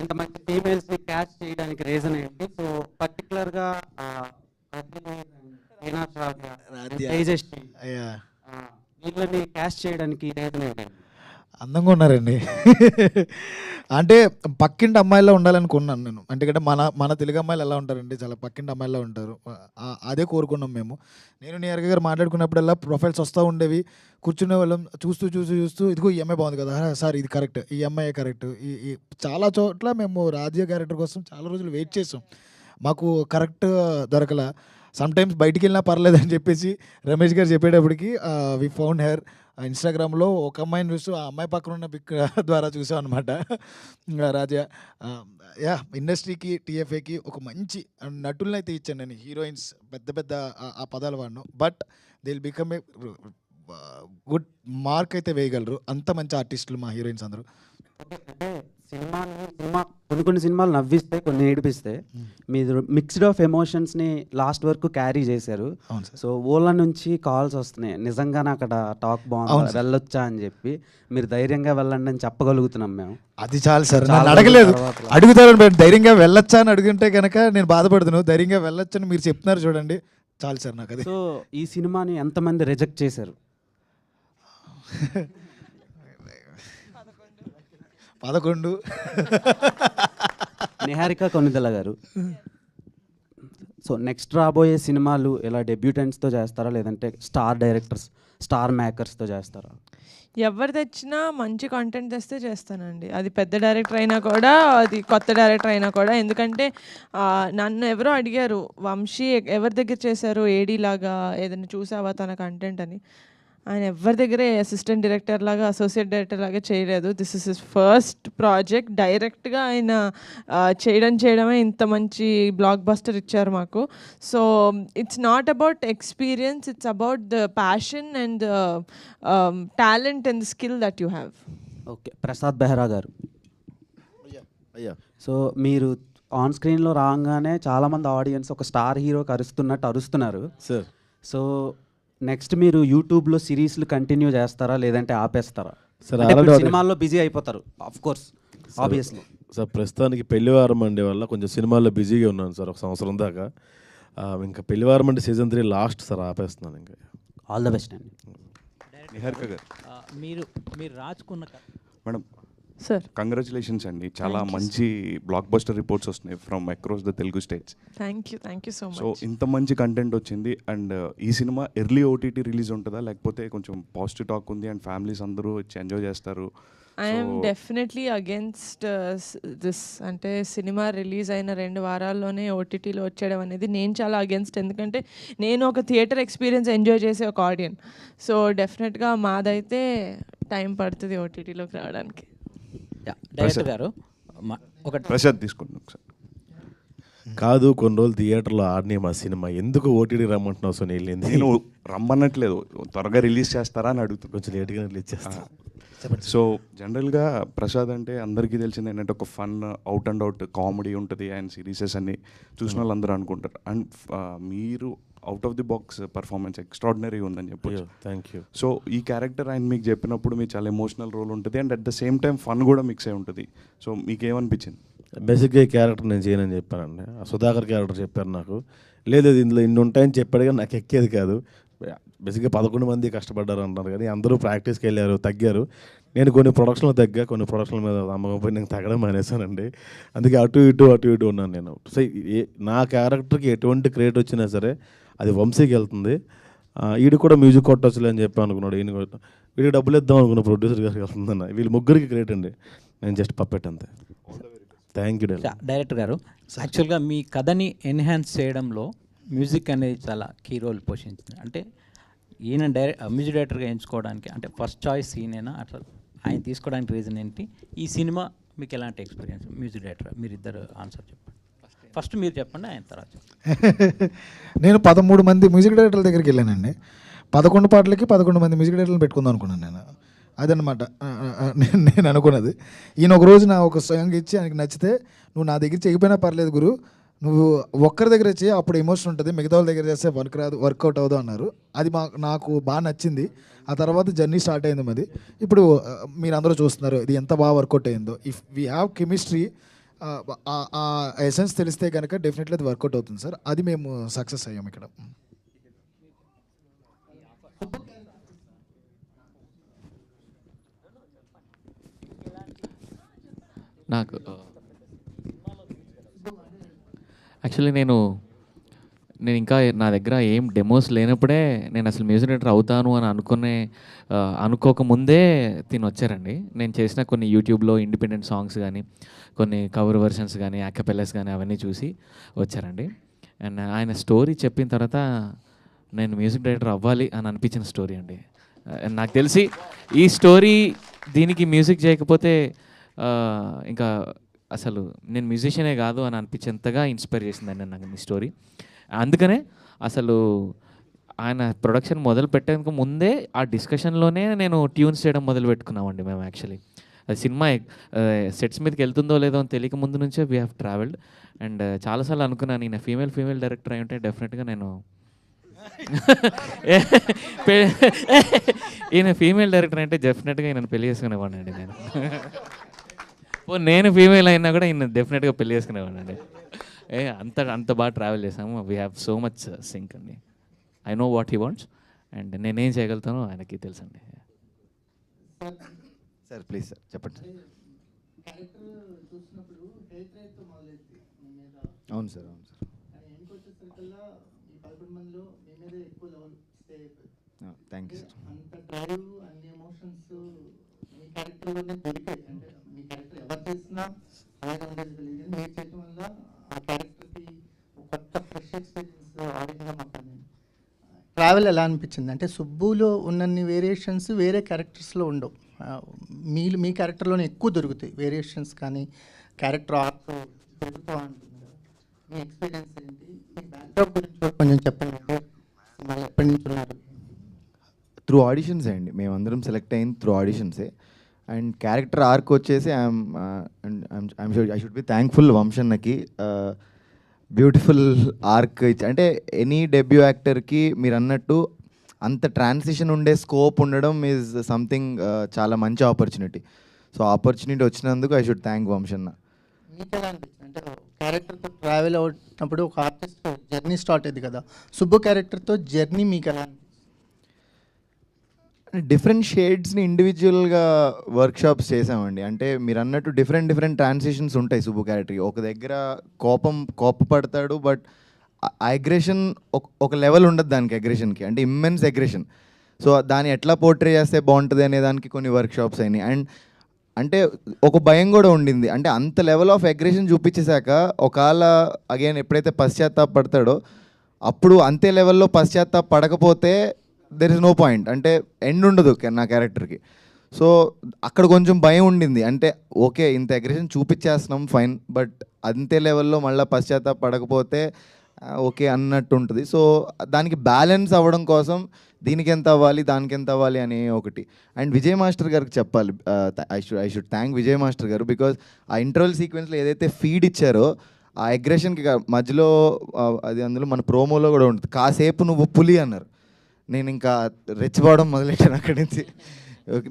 ఇంతమంది ఫీమేల్స్ని క్యాచ్ చేయడానికి రీజన్ ఏంటి? సో పర్టికులర్గా వీళ్ళని క్యాచ్ చేయడానికి రీజన్ ఏంటి? అందంగా ఉన్నారండి. అంటే పక్కింటి అమ్మాయిలా ఉండాలనుకున్నాను నేను. అంటే మన తెలుగు అమ్మాయిలు ఎలా ఉంటారండి, చాలా పక్కింటి అమ్మాయిలా ఉంటారు. అదే కోరుకున్నాం మేము. నేను నిహారిక గారు మాట్లాడుకున్నప్పుడల్లా ప్రొఫైల్స్ వస్తూ ఉండేవి. కూర్చునే వాళ్ళం, చూస్తూ ఇదిగో ఈ అమ్మాయి బాగుంది కదా సార్, ఇది కరెక్ట్, ఈ అమ్మాయి కరెక్ట్. ఈ చాలా చోట్ల మేము రాజ్య క్యారెక్టర్ కోసం చాలా రోజులు వెయిట్ చేసాం. మాకు కరెక్ట్ దొరకల. సమ్టైమ్స్ బయటికి వెళ్ళినా పర్లేదని చెప్పేసి రమేష్ గారు చెప్పేటప్పటికి వి ఫౌండ్ హెర్. ఇన్స్టాగ్రామ్లో ఒక అమ్మాయిని చూస్తూ ఆ అమ్మాయి పక్కన ఉన్న పిక్ ద్వారా చూసాం అనమాట. రాజా ఇండస్ట్రీకి, టీఎఫ్ఏకి ఒక మంచి నటులను అయితే ఇచ్చాను నేను. హీరోయిన్స్ పెద్ద ఆ పదాలు వాడిను, but they will become a good mark అయితే వేయగలరు. అంత మంచి ఆర్టిస్టులు మా హీరోయిన్స్ అందరూ. సినిమా కొన్ని సినిమాలు నవ్విస్తే, కొన్ని ఏడిపిస్తాయి. మీరు మిక్స్డ్ ఆఫ్ ఎమోషన్స్ని లాస్ట్ వరకు క్యారీ చేశారు. సో ఓళ్ళ నుంచి కాల్స్ వస్తున్నాయి, నిజంగానే అక్కడ టాక్ బాగుంది, వెళ్ళొచ్చా అని చెప్పి. మీరు ధైర్యంగా వెళ్ళండి అని చెప్పగలుగుతున్నాం మేము. అది చాలు సార్. నన్ను అడగలేదు, అడుగుతారు. ధైర్యంగా వెళ్ళొచ్చా అని అడుగుంటే కనుక నేను బాధపడుతున్నాను. ధైర్యంగా వెళ్ళొచ్చు అని మీరు చెప్తున్నారు చూడండి, చాలు సార్ నాకు అది. సో ఈ సినిమాని ఎంతమంది రిజెక్ట్ చేశారు? 11. నిహారిక కొనిదెల గారు, సో నెక్స్ట్ రాబోయే సినిమాలు ఇలా డెబ్యూటెంట్స్తో చేస్తారా, లేదంటే స్టార్ డైరెక్టర్స్, స్టార్ మేకర్స్తో చేస్తారా? ఎవరు తెచ్చినా మంచి కంటెంట్ తెస్తే చేస్తానండి. అది పెద్ద డైరెక్టర్ అయినా కూడా, అది కొత్త డైరెక్టర్ అయినా కూడా. ఎందుకంటే నన్ను ఎవరో అడిగారు, వంశీ ఎవరి దగ్గర చేశారు ఏడీ లాగా, ఏదైనా చూసావా తన కంటెంట్ అని. ఆయన ఎవరి దగ్గరే అసిస్టెంట్ డైరెక్టర్ లాగా, అసోసియేట్ డైరెక్టర్ లాగా చేయలేదు. This is his first project. డైరెక్ట్గా ఆయన చేయడమే ఇంత మంచి బ్లాక్ బస్టర్ ఇచ్చారు మాకు. So it's not about experience, it's about the passion and the talent and the skill that you have. Okay, Prasad Behra గారు, సో మీరు ఆన్ స్క్రీన్లో రాగానే చాలామంది ఆడియన్స్ ఒక స్టార్ హీరోకి అరుస్తున్నారు సార్. సో నెక్స్ట్ మీరు యూట్యూబ్లో సిరీస్లు కంటిన్యూ చేస్తారా, లేదంటే ఆపేస్తారా? సార్ సినిమాల్లో బిజీ అయిపోతారు ఆఫ్ కోర్స్, ఆబ్వియస్లీ. సార్ ప్రస్తుతానికి పెళ్లివారం అండే వల్ల కొంచెం సినిమాల్లో బిజీగా ఉన్నాను సార్, 1 సంవత్సరం దాకా. ఇంకా పెళ్లివారం అంటే సీజన్ 3 లాస్ట్ సార్, ఆపేస్తున్నాను ఇంకా. ఆల్ ద బెస్ట్ అండి. నిహారిక గారు, మీరు రాసుకున్న మేడం సార్, కంగ్రాచులేషన్స్ అండి. చాలా మంచి బ్లాక్ బస్టర్ రిపోర్ట్స్ వస్తున్నాయి from across the Telugu states. Thank you so much. So ఇంత మంచి కంటెంట్ వచ్చింది. అండ్ ఈ సినిమా ఎర్లీ ఓటీటీ రిలీజ్ ఉంటుందా, లేకపోతే కొంచెం పాజిటివ్ టాక్ ఉంది అండ్ ఫ్యామిలీస్ అందరూ వచ్చి ఎంజాయ్ చేస్తారు? I'm definitely against this. అంటే సినిమా రిలీజ్ అయిన 2 వారాల్లోనే ఓటీటీలో వచ్చేయడం అనేది నేను చాలా అగేన్స్ట్. ఎందుకంటే నేను ఒక థియేటర్ ఎక్స్పీరియన్స్ ఎంజాయ్ చేసే ఒక ఆడియన్స్. సో డెఫినెట్గా మాదైతే టైం పడుతుంది ఓటీటీలోకి రావడానికి. డైరెక్టర్ గారు ఒక ప్రసాద్ తీసుకుంటున్నాం ఒకసారి. కాదు, కొన్ని రోజులు థియేటర్లో ఆడినాయి మా సినిమా, ఎందుకు ఓటీటీ రమ్మంటున్నావు? సో నేను రమ్మనట్లేదు, త్వరగా రిలీజ్ చేస్తారా అని అడుగుతాను. కొంచెం లేట్గా రిలీజ్ చేస్తాను. సో జనరల్గా ప్రసాద్ అంటే అందరికీ తెలిసింది ఏంటంటే ఒక fun, out and out comedy ఉంటుంది. అండ్ సిరీసెస్ అన్ని చూసిన వాళ్ళు అందరూ అనుకుంటారు. అండ్ మీరు out of the box performance extraordinary ఉందని చెప్పొచ్చు. Thank you. సో ఈ క్యారెక్టర్ ఆయన మీకు చెప్పినప్పుడు మీకు చాలా ఎమోషనల్ రోల్ ఉంటుంది and at the same time fun కూడా మిక్స్ అయి ఉంటుంది. సో మీకేమనిపించింది? బేసిక్గా ఈ క్యారెక్టర్ నేను చేయనని చెప్పానండి. సుధాకర్ క్యారెక్టర్ చెప్పారు నాకు. లేదు ఇందులో ఇన్ని ఉంటాయని చెప్పాడు, కానీ నాకు ఎక్కేది కాదు. బేసిక్గా 11 మంది కష్టపడ్డారు అంటున్నారు, కానీ అందరూ ప్రాక్టీస్కి వెళ్ళారు, తగ్గారు. నేను కొన్ని ప్రొడక్షన్లో తగ్గా, కొన్ని ప్రొడక్షన్ల మీద నమ్మకం పోయి నేను తగ్గడం మానేశానండి. అందుకే అటు ఇటు ఉన్నాను నేను. సో నా క్యారెక్టర్కి ఎటువంటి క్రియేట్ వచ్చినా సరే అది వంశీకి వెళ్తుంది. వీడు కూడా మ్యూజిక్ కొట్టొచ్చులే అని చెప్పి అనుకున్నాడు. వీడికి డబ్బులు ఇద్దాం అనుకున్న ప్రొడ్యూసర్ గారికి వెళ్తుందన్న. వీళ్ళు ముగ్గురికి క్రియేట్ అండి, నేను జస్ట్ పప్పెట్ అంతే. థ్యాంక్ యూ డైరెక్టర్ గారు. యాక్చువల్గా మీ కథని ఎన్హాన్స్ చేయడంలో మ్యూజిక్ అనేది చాలా కీ రోల్ పోషించింది. అంటే ఈయన మ్యూజిక్ డైరెక్టర్గా ఎంచుకోవడానికి అంటే ఫస్ట్ చాయిస్ ఈయనైనా అట్లా ఆయన తీసుకోవడానికి రీజన్ ఏంటి? ఈ సినిమా మీకు ఎలాంటి ఎక్స్పీరియన్స్? మ్యూజిక్ డైరెక్టర్ మీరిద్దరు ఆన్సర్ చెప్పండి. ఫస్ట్ మీరు చెప్పండి, ఆయన తర్వాత చెప్పండి. నేను 13 మంది మ్యూజిక్ డైరెక్టర్ల దగ్గరికి వెళ్ళానండి. 11 పాటలకి 11 మంది మ్యూజిక్ డైరెక్టర్లు పెట్టుకుందాం అనుకున్నాను నేను. అదనమాట నేను అనుకున్నది. ఈయన ఒక రోజు నా ఒక సాంగ్ ఇచ్చి ఆయనకి నచ్చితే, నువ్వు నా దగ్గర చేయకపోయినా పర్లేదు గురు, నువ్వు ఒక్కరి దగ్గర చేయి, అప్పుడు ఎమోషన్ ఉంటుంది, మిగతా వాళ్ళ దగ్గర చేస్తే వర్కౌట్ అవ్వదు అన్నారు. అది నాకు బాగా నచ్చింది. ఆ తర్వాత జర్నీ స్టార్ట్ అయింది మాది. ఇప్పుడు మీరు అందరూ చూస్తున్నారు ఇది ఎంత బాగా వర్కౌట్ అయిందో. ఇఫ్ వీ హ్యావ్ కెమిస్ట్రీ, ఆ ఎసెన్స్ తెలిస్తే కనుక డెఫినెట్లీ అది వర్కౌట్ అవుతుంది సార్. అది మేము సక్సెస్ అయ్యాం ఇక్కడ. నాకు యాక్చువల్లీ నేను ఇంకా నా దగ్గర ఏం డెమోస్ లేనప్పుడే నేను అసలు మ్యూజిక్ డైరెక్టర్ అవుతాను అని అనుకోకముందే తిని వచ్చారండి. నేను చేసిన కొన్ని యూట్యూబ్లో ఇండిపెండెంట్ సాంగ్స్ కానీ, కొన్ని కవర్ వెర్షన్స్ కానీ, యాకపెల్లెస్ కానీ అవన్నీ చూసి వచ్చారండి. అండ్ ఆయన స్టోరీ చెప్పిన తర్వాత నేను మ్యూజిక్ డైరెక్టర్ అవ్వాలి అని అనిపించిన స్టోరీ అండి. నాకు తెలిసి ఈ స్టోరీ దీనికి మ్యూజిక్ చేయకపోతే ఇంకా అసలు నేను మ్యూజిషియనే కాదు అని అనిపించేంతగా ఇన్స్పైర్ చేసిందండి నాకు ఈ స్టోరీ. అందుకనే అసలు ఆయన ప్రొడక్షన్ మొదలు పెట్టేందుకు ముందే ఆ డిస్కషన్లోనే నేను ట్యూన్స్ చేయడం మొదలు పెట్టుకున్నామండి మేము. యాక్చువల్లీ అది సినిమా సెట్స్ మీదకి వెళ్తుందో లేదో అని తెలియక ముందు నుంచే వీ హ్యావ్ ట్రావెల్డ్. అండ్ చాలాసార్లు అనుకున్నాను ఈయన ఫీమేల్ డైరెక్టర్ అయి ఉంటే డెఫినెట్గా నేను ఈయన ఫీమేల్ డైరెక్టర్ అంటే డెఫినెట్గా ఈయన పెళ్లి చేసుకునేవాడిని అండి నేను. నేను ఫీమేల్ అయినా కూడా ఈయన డెఫినెట్గా పెళ్లి చేసుకునేవాడిని అండి. అంత బాగా ట్రావెల్ చేసాము. We have so much sync అండి. I know what he wants and నేనేం చేయగలుగుతానో ఆయనకి తెలుసండి. సార్ ప్లీజ్ సార్ చెప్పండి. అవును సార్, అవును sir. Thank you sir. Travel ఎలా అనిపించింది అంటే సుబ్బులో ఉన్నన్ని వేరియేషన్స్ వేరే క్యారెక్టర్స్లో ఉండవు. మీ క్యారెక్టర్లోనే ఎక్కువ దొరుకుతాయి వేరియేషన్స్, కానీ క్యారెక్టర్ ఆర్ట్ దొరుకుతూ ఉంటుంది. మీ ఎక్స్పీరియన్స్ ఏంటి? మీ బ్యాక్డ్రాప్ గురించి కొంచెం చెప్పండి. ఎప్పటి నుంచి ఉన్నారు? త్రూ ఆడిషన్సే అండి, మేమందరం సెలెక్ట్ అయింది త్రూ ఆడిషన్సే. అండ్ క్యారెక్టర్ ఆర్క్ వచ్చేసి ఐ షుడ్ బి థ్యాంక్ఫుల్ వంశన్నకి. బ్యూటిఫుల్ ఆర్క్ అంటే ఎనీ డెబ్యూ యాక్టర్కి మీరు అన్నట్టు అంత ట్రాన్సిషన్ ఉండే స్కోప్ ఉండడం ఈజ్ సంథింగ్ చాలా మంచి ఆపర్చునిటీ. సో ఆపర్చునిటీ వచ్చినందుకు ఐ షుడ్ థ్యాంక్ వంశన్న. మీకు ఎలా అనిపించింది అంటే క్యారెక్టర్తో ట్రావెల్ అవుతున్నప్పుడు ఒక ఆర్టిస్ట్ జర్నీ స్టార్ట్ అయింది కదా, సుబ్బు క్యారెక్టర్తో జర్నీ మీకు ఎలా అనిపించింది? డిఫరెంట్ షేడ్స్ని ఇండివిజువల్గా వర్క్షాప్స్ చేసామండి. అంటే మీరు అన్నట్టు డిఫరెంట్ ట్రాన్సిషన్స్ ఉంటాయి సుబ్బు క్యారెక్టర్కి. ఒక దగ్గర కోపపడతాడు, బట్ అగ్రెషన్ ఒక లెవెల్ ఉండదు దానికి, అగ్రెషన్కి అంటే ఇమ్మెన్స్ అగ్రెషన్. సో దాన్ని ఎట్లా పోర్ట్రే చేస్తే బాగుంటుంది అనే దానికి కొన్ని వర్క్షాప్స్ అయినాయి. అండ్ అంటే ఒక భయం కూడా ఉండింది, అంటే అంత లెవెల్ ఆఫ్ అగ్రెషన్ చూపించేశాక ఒకవేళ అగైన్ ఎప్పుడైతే పశ్చాత్తాపడతాడో అప్పుడు అంతే లెవెల్లో పశ్చాత్తాపడకపోతే దెర్ ఇస్ నో పాయింట్, అంటే ఎండ్ ఉండదు నా క్యారెక్టర్కి. సో అక్కడ కొంచెం భయం ఉండింది, అంటే ఓకే ఇంత అగ్రెషన్ చూపించేస్తున్నాం ఫైన్, బట్ అంతే లెవెల్లో మళ్ళీ పశ్చాత్తాపడకపోతే ఓకే అన్నట్టు ఉంటుంది. సో దానికి బ్యాలెన్స్ అవ్వడం కోసం దీనికి ఎంత అవ్వాలి దానికి ఎంత అవ్వాలి అని ఒకటి. అండ్ విజయ్ మాస్టర్ గారికి చెప్పాలి, I should thank Vijay master గారు, బికాజ్ ఆ ఇంటర్వల్ సీక్వెన్స్లో ఏదైతే ఫీడ్ ఇచ్చారో ఆ అగ్రెషన్కి మధ్యలో అది అందులో మన ప్రోమోలో కూడా ఉంటుంది, కాసేపు నువ్వు పులి అన్నారు. నేను ఇంకా రెచ్చిపోవడం మొదలెట్టాను అక్కడి నుంచి.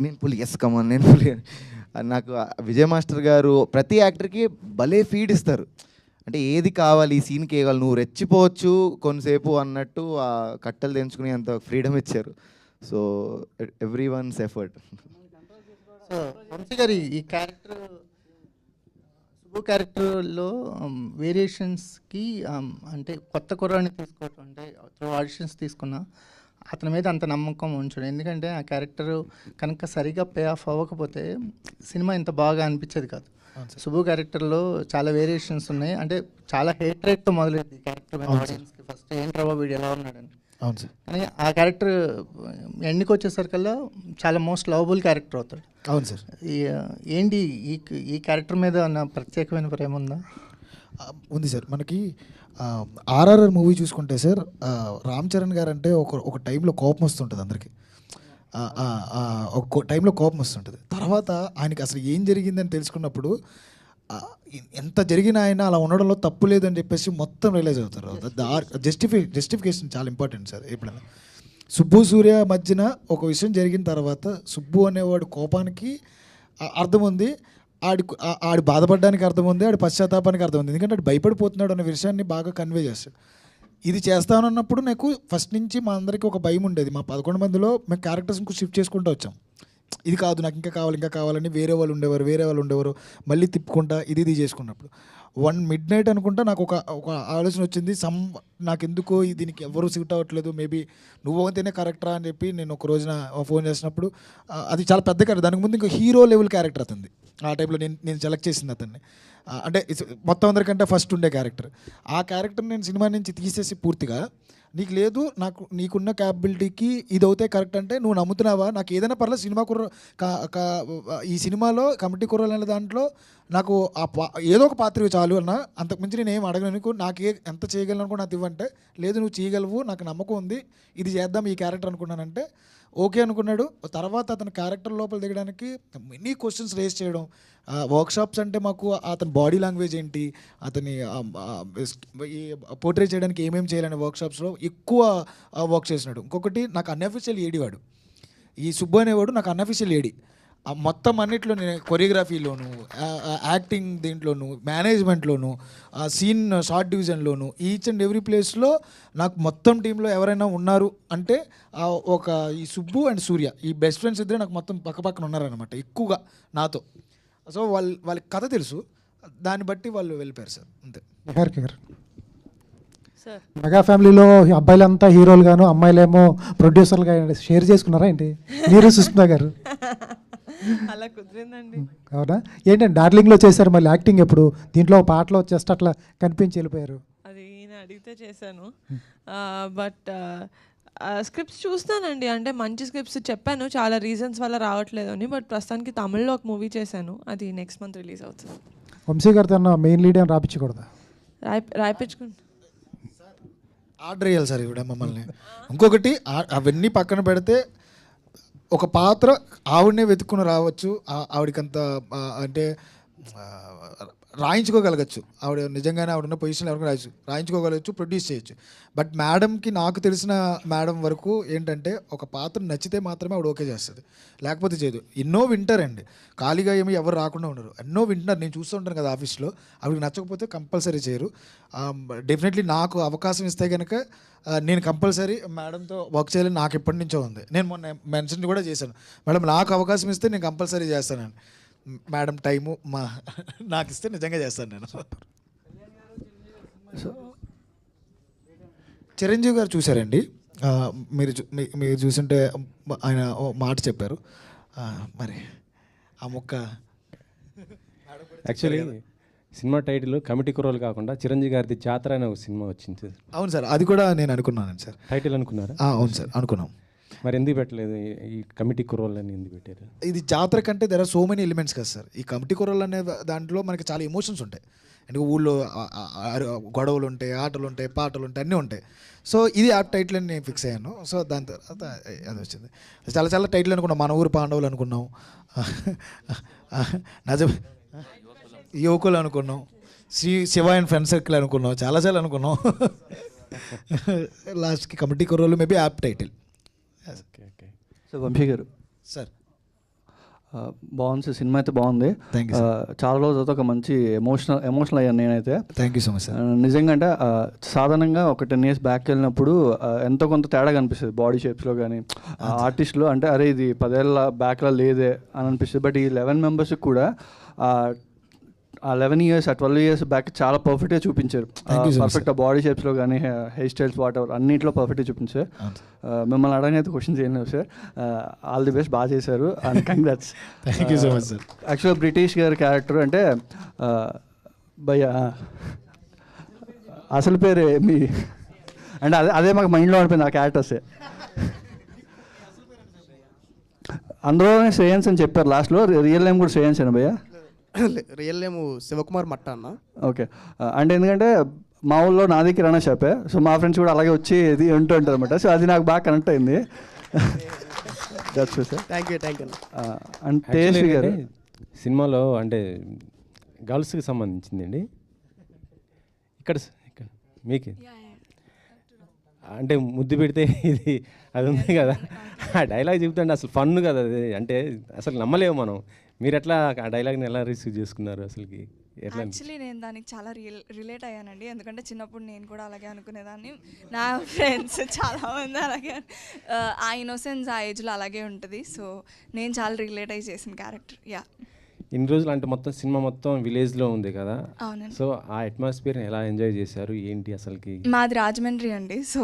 నేను పులి, ఎస్ కమాన్ నేను పులి. నాకు విజయ్ మాస్టర్ గారు ప్రతి యాక్టర్కి భలే ఫీడ్ ఇస్తారు, అంటే ఏది కావాలి ఈ సీన్కి కావాలి, నువ్వు రెచ్చిపోవచ్చు కొంతసేపు అన్నట్టు ఆ కట్టలు తెంచుకుని అంత ఫ్రీడమ్ ఇచ్చారు. So everyone's effort. So Vamsi గారి ఈ క్యారెక్టర్ సుబ్బు క్యారెక్టర్లో వేరియేషన్స్కి అంటే కొత్త కుర్రాన్ని తీసుకోవటం అంటే త్రూ ఆడిషన్స్ తీసుకున్నా అతని మీద అంత నమ్మకం ఉంచడం, ఎందుకంటే ఆ క్యారెక్టర్ కనుక సరిగా పే ఆఫ్ అవ్వకపోతే సినిమా ఇంత బాగా అనిపించేది కాదు. సుబ్బు క్యారెక్టర్లో చాలా వేరియేషన్స్ ఉన్నాయి, అంటే చాలా హేట్ రేట్తో మొదలైంది ఈ క్యారెక్టర్ మీద ఆడియన్స్కి. ఫస్ట్ ఏంట్రా వీడు ఎలా ఉన్నాడని, అవును సార్. కానీ ఆ క్యారెక్టర్ ఎండ్కి వచ్చేసరికల్లా చాలా మోస్ట్ లవబుల్ క్యారెక్టర్ అవుతాడు. అవును సార్. ఏంటి ఈ క్యారెక్టర్ మీద ఉన్న ప్రత్యేకమైన ప్రేమ ఉందా? ఉంది సార్. మనకి ఆర్ఆర్ఆర్ మూవీ చూసుకుంటే సార్, రామ్ చరణ్ గారు అంటే ఒక టైంలో కోపం వస్తుంటుంది అందరికీ, ఒక టైంలో కోపం వస్తుంటుంది. తర్వాత ఆయనకి అసలు ఏం జరిగిందని తెలుసుకున్నప్పుడు ఎంత జరిగిన ఆయన అలా ఉండడంలో తప్పు లేదని చెప్పేసి మొత్తం రియలైజ్ అవుతారు. జస్టిఫికేషన్ చాలా ఇంపార్టెంట్ సార్. ఎప్పుడైనా సుబ్బు సూర్య మధ్యన ఒక విషయం జరిగిన తర్వాత సుబ్బు అనేవాడు కోపానికి అర్థం ఉంది, ఆడి బాధపడడానికి అర్థం ఉంది, ఆడి పశ్చాత్తాపానికి అర్థం ఉంది, ఎందుకంటే ఆడు భయపడిపోతున్నాడు అనే విషయాన్ని బాగా కన్వే చేస్తాడు. ఇది చేస్తానన్నప్పుడు నాకు ఫస్ట్ నుంచి మా అందరికీ ఒక భయం ఉండేది. మా 11 మందిలో మేము క్యారెక్టర్స్ ఇంకో షిఫ్ట్ చేసుకుంటూ వచ్చాం. ఇది కాదు నాకు ఇంకా కావాలని వేరే వాళ్ళు ఉండేవారు, మళ్ళీ తిప్పుకుంటా ఇది చేసుకున్నప్పుడు 1 midnight అనుకుంటా నాకు ఒక ఆలోచన వచ్చింది. నాకెందుకో దీనికి ఎవరు సూట్ అవ్వట్లేదు, మేబీ నువ్వు అయితేనే కరెక్టరా అని చెప్పి నేను ఒక రోజున ఫోన్ చేసినప్పుడు అది చాలా పెద్ద క్యారెక్టర్, దానికి ముందు ఇంకా హీరో లెవెల్ క్యారెక్టర్ అతనిది. ఆ టైంలో నేను సెలెక్ట్ చేసింది అతన్ని, అంటే మొత్తం అందరికంటే ఫస్ట్ ఉండే క్యారెక్టర్. ఆ క్యారెక్టర్ నేను సినిమా నుంచి తీసేసి పూర్తిగా నీకు లేదు, నీకున్న క్యాపబిలిటీకి ఇది అవుతే కరెక్ట్ అంటే నువ్వు నమ్ముతున్నావా, నాకు ఏదైనా పర్లేదు సినిమా ఈ సినిమాలో కమిటీ కుర్రలు అనే దాంట్లో నాకు ఏదో ఒక పాత్ర చాలు అన్న, అంతకుమించి నేను ఏం అడగను, నాకు ఎంత చేయగలను అనుకో నాకు ఇవ్వంటే, లేదు నువ్వు చేయగలవు నాకు నమ్మకం ఉంది ఇది చేద్దాం ఈ క్యారెక్టర్ అనుకున్నానంటే ఓకే అనుకున్నాడు. తర్వాత అతని క్యారెక్టర్ లోపల దిగడానికి మెనీ క్వశ్చన్స్ రేస్ చేయడం, వర్క్షాప్స్ అంటే మాకు అతని బాడీ లాంగ్వేజ్ ఏంటి, అతని పోర్ట్రేట్ చేయడానికి ఏమేమి చేయాలనే వర్క్షాప్స్లో ఎక్కువ వర్క్ చేసినాడు. ఇంకొకటి నాకు అన్అఫీషియల్ ఏడివాడు, ఈ సుబ్బు అనేవాడు నాకు అన్అఫీషియల్ ఏడి. మొత్తం అన్నిట్లో నేను కొరియోగ్రఫీలోను, యాక్టింగ్ దీంట్లోను, మేనేజ్మెంట్లోను, సీన్ షార్ట్ డివిజన్లోను, ఈచ్ అండ్ ఎవ్రీ ప్లేస్లో నాకు మొత్తం టీంలో ఎవరైనా ఉన్నారు అంటే ఒక ఈ సుబ్బు అండ్ సూర్య ఈ బెస్ట్ ఫ్రెండ్స్ ఇద్దరే నాకు మొత్తం పక్కన ఉన్నారనమాట ఎక్కువగా నాతో. సో వాళ్ళకి కథ తెలుసు, దాన్ని బట్టి వాళ్ళు వెళ్ళిపోయారు సార్, అంతే. నిహారిక గారు, మెగా ఫ్యామిలీలో అబ్బాయిలంతా హీరోలు గాను అమ్మాయిలేమో ప్రొడ్యూసర్లుగా షేర్ చేసుకున్నారా ఏంటి మీరు సుష్మిత గారు? అలా కుదిరిందండి. అవునా? ఏంటంటే డార్లింగ్లో చేశారు, మళ్ళీ యాక్టింగ్ ఎప్పుడు దీంట్లో పాటలో జస్ట్ అట్లా కనిపించి వెళ్ళిపోయారు? అది ఈయన అడిగితే చేశాను, బట్ స్క్రిప్ట్స్ చూస్తానండి, అంటే మంచి స్క్రిప్ట్స్ చెప్పాను, చాలా రీజన్స్ వల్ల రావట్లేదు అని, బట్ ప్రస్తుతానికి తమిళ్లో ఒక మూవీ చేశాను, అది నెక్స్ట్ మంత్ రిలీజ్ అవుతుంది. వంశీ గారితో మెయిన్ లీడ్ అని రాపించకూడదా? రాయించుకుంటా, ఆర్డర్ చేయాలి సార్ ఇవిడ మమ్మల్ని. ఇంకొకటి అవన్నీ పక్కన పెడితే ఒక పాత్ర ఆవిడనే వెతుక్కుని రావచ్చు, ఆవిడకంత అంటే రాయించుకోగలగచ్చు, ఆవిడ నిజంగానే ఆవిడన్న పొజిషన్లో ఎవరికి రాయించుకోగలచ్చు, ప్రొడ్యూస్ చేయొచ్చు. బట్ మేడంకి నాకు తెలిసిన మేడం వరకు ఏంటంటే ఒక పాత్ర నచ్చితే మాత్రమే ఆవిడ ఓకే చేస్తుంది, లేకపోతే చేయదు. ఎన్నో వింటారండి, ఖాళీగా ఏమి ఎవరు రాకుండా ఉండరు, ఎన్నో వింటున్నారు, నేను చూస్తూ ఉంటాను కదా ఆఫీస్లో. ఆవిడకి నచ్చకపోతే కంపల్సరీ చేయరు. డెఫినెట్లీ నాకు అవకాశం ఇస్తే కనుక నేను కంపల్సరీ మేడంతో వర్క్ చేయాలని నాకు ఎప్పటి నుంచో ఉంది. నేను మొన్న మెన్షన్ కూడా చేశాను, మేడం నాకు అవకాశం ఇస్తే నేను కంపల్సరీ చేస్తానని. మేడం టైము నాకు ఇస్తే నిజంగా చేస్తాను నేను. చిరంజీవి గారు చూశారండి, మీరు చూసుంటే ఆయన మాట చెప్పారు, మరి ఆ మొక్క యాక్చువల్లీ సినిమా టైటిల్ కమిటీ కుర్రోలు కాకుండా చిరంజీవి గారిది జాతర అనే ఒక సినిమా వచ్చింది సార్. అవును సార్, అది కూడా నేను అనుకున్నాను సార్. టైటిల్ అనుకున్నారా? అవును సార్ అనుకున్నాం. మరి ఎందుకు పెట్టలేదు ఈ కమిటీ కుర్రోళ్ళు అని ఎందుకు పెట్టారు? ఇది జాతర కంటే there are so many elements కదా సార్. ఈ కమిటీ కుర్రోళ్ళు అనే దాంట్లో మనకి చాలా ఎమోషన్స్ ఉంటాయి, అంటే ఊళ్ళో గొడవలు ఉంటాయి, ఆటలు ఉంటాయి, పాటలు ఉంటాయి, అన్నీ ఉంటాయి. సో ఇది ఆ టైటిల్ అని నేను ఫిక్స్ అయ్యాను. సో దాని తర్వాత అది వచ్చింది. చాలా చాలా టైటిల్ అనుకున్నాం, మన ఊరు పాండవులు అనుకున్నాం, యువకులు అనుకున్నాం, శివ అండ్ ఫ్రెండ్ సర్కిల్ అనుకున్నాం, చాలా అనుకున్నాం. లాస్ట్కి Committee Kurrollu maybe apt title. So Vamsi garu sir, బాగుంది సార్, సినిమా అయితే బాగుంది. చాలా రోజుల తర్వాత ఒక మంచి ఎమోషనల్ అయ్యాను నేనైతే. Thank you so much sir. నిజంగా అంటే సాధారణంగా ఒక 10 years బ్యాక్ వెళ్ళినప్పుడు ఎంతో కొంత తేడా కనిపిస్తుంది బాడీ షేప్స్లో కానీ ఆర్టిస్టులు. అంటే అరే ఇది 10 ఏళ్ళ బ్యాక్లో లేదే అని అనిపిస్తుంది. బట్ ఈ 11 members కూడా ఆ 11 years, 12 years బ్యాక్ చాలా పర్ఫెక్ట్గా చూపించారు. పర్ఫెక్ట్ బాడీ షేప్స్లో కానీ హెయిర్ స్టైల్స్ వాట్ ఎవర్ అన్నింటిలో పర్ఫెక్ట్గా చూపించారు. మిమ్మల్ని అడగనైతే క్వశ్చన్స్ ఏం లేవు సార్. ఆల్ ది బెస్ట్, బాగా చేశారు and congrats. Thank you so much sir. యాక్చువల్గా బ్రిటిష్ గారి క్యారెక్టర్ అంటే భయ్యా అసలు పేరే మీ అంటే అదే మాకు మైండ్లో ఉండిపోయింది ఆ క్యారెక్టర్సే. అందులోనే శ్రేయన్స్ అని చెప్పారు లాస్ట్లో, రియల్ నేమ్ కూడా శ్రేయన్స్ అని భయ్యా? రియల్ నేమ్ శివకుమార్ మట్ట అన్న. ఓకే, అంటే ఎందుకంటే మా ఊళ్ళో నాది కిరాణా షాపే, సో మా ఫ్రెండ్స్ కూడా అలాగే వచ్చి ఇది ఉంటూ ఉంటారు అనమాట. సో అది నాకు బాగా కనెక్ట్ అయింది. థ్యాంక్ యూ అండ్ తేజస్వి గారు సినిమాలో అంటే గర్ల్స్కి సంబంధించిందండి. ఇక్కడ మీకు అంటే ముద్దు పెడితే ఇది అది ఉంది కదా, ఆ డైలాగ్ చెబుతుంటే అసలు ఫన్ కదా అది. అంటే అసలు నమ్మలేము మనం. మీరు ఎట్లా ఆ డైలాగ్ని ఎలా రిసీవ్ చేసుకున్నారు అసలుకి? ఎట్లా? యాక్చువల్లీ నేను దానికి చాలా రిలేట్ అయ్యానండి. ఎందుకంటే చిన్నప్పుడు నేను కూడా అలాగే అనుకునేదాన్ని, నా ఫ్రెండ్స్ చాలామంది అలాగే, ఆ ఇన్నోసెన్స్ ఆ ఏజ్లో అలాగే ఉంటుంది. సో నేను చాలా రిలేట్ అయ్యి చేసిన క్యారెక్టర్. ఇన్ని రోజులు అంటే మొత్తం సినిమా మొత్తం విలేజ్లో ఉంది కదా, అవునండి. సో ఆ అట్మాస్ఫియర్ని ఎలా ఎంజాయ్ చేశారు ఏంటి అసలుకి? మాది రాజమండ్రి అండి. సో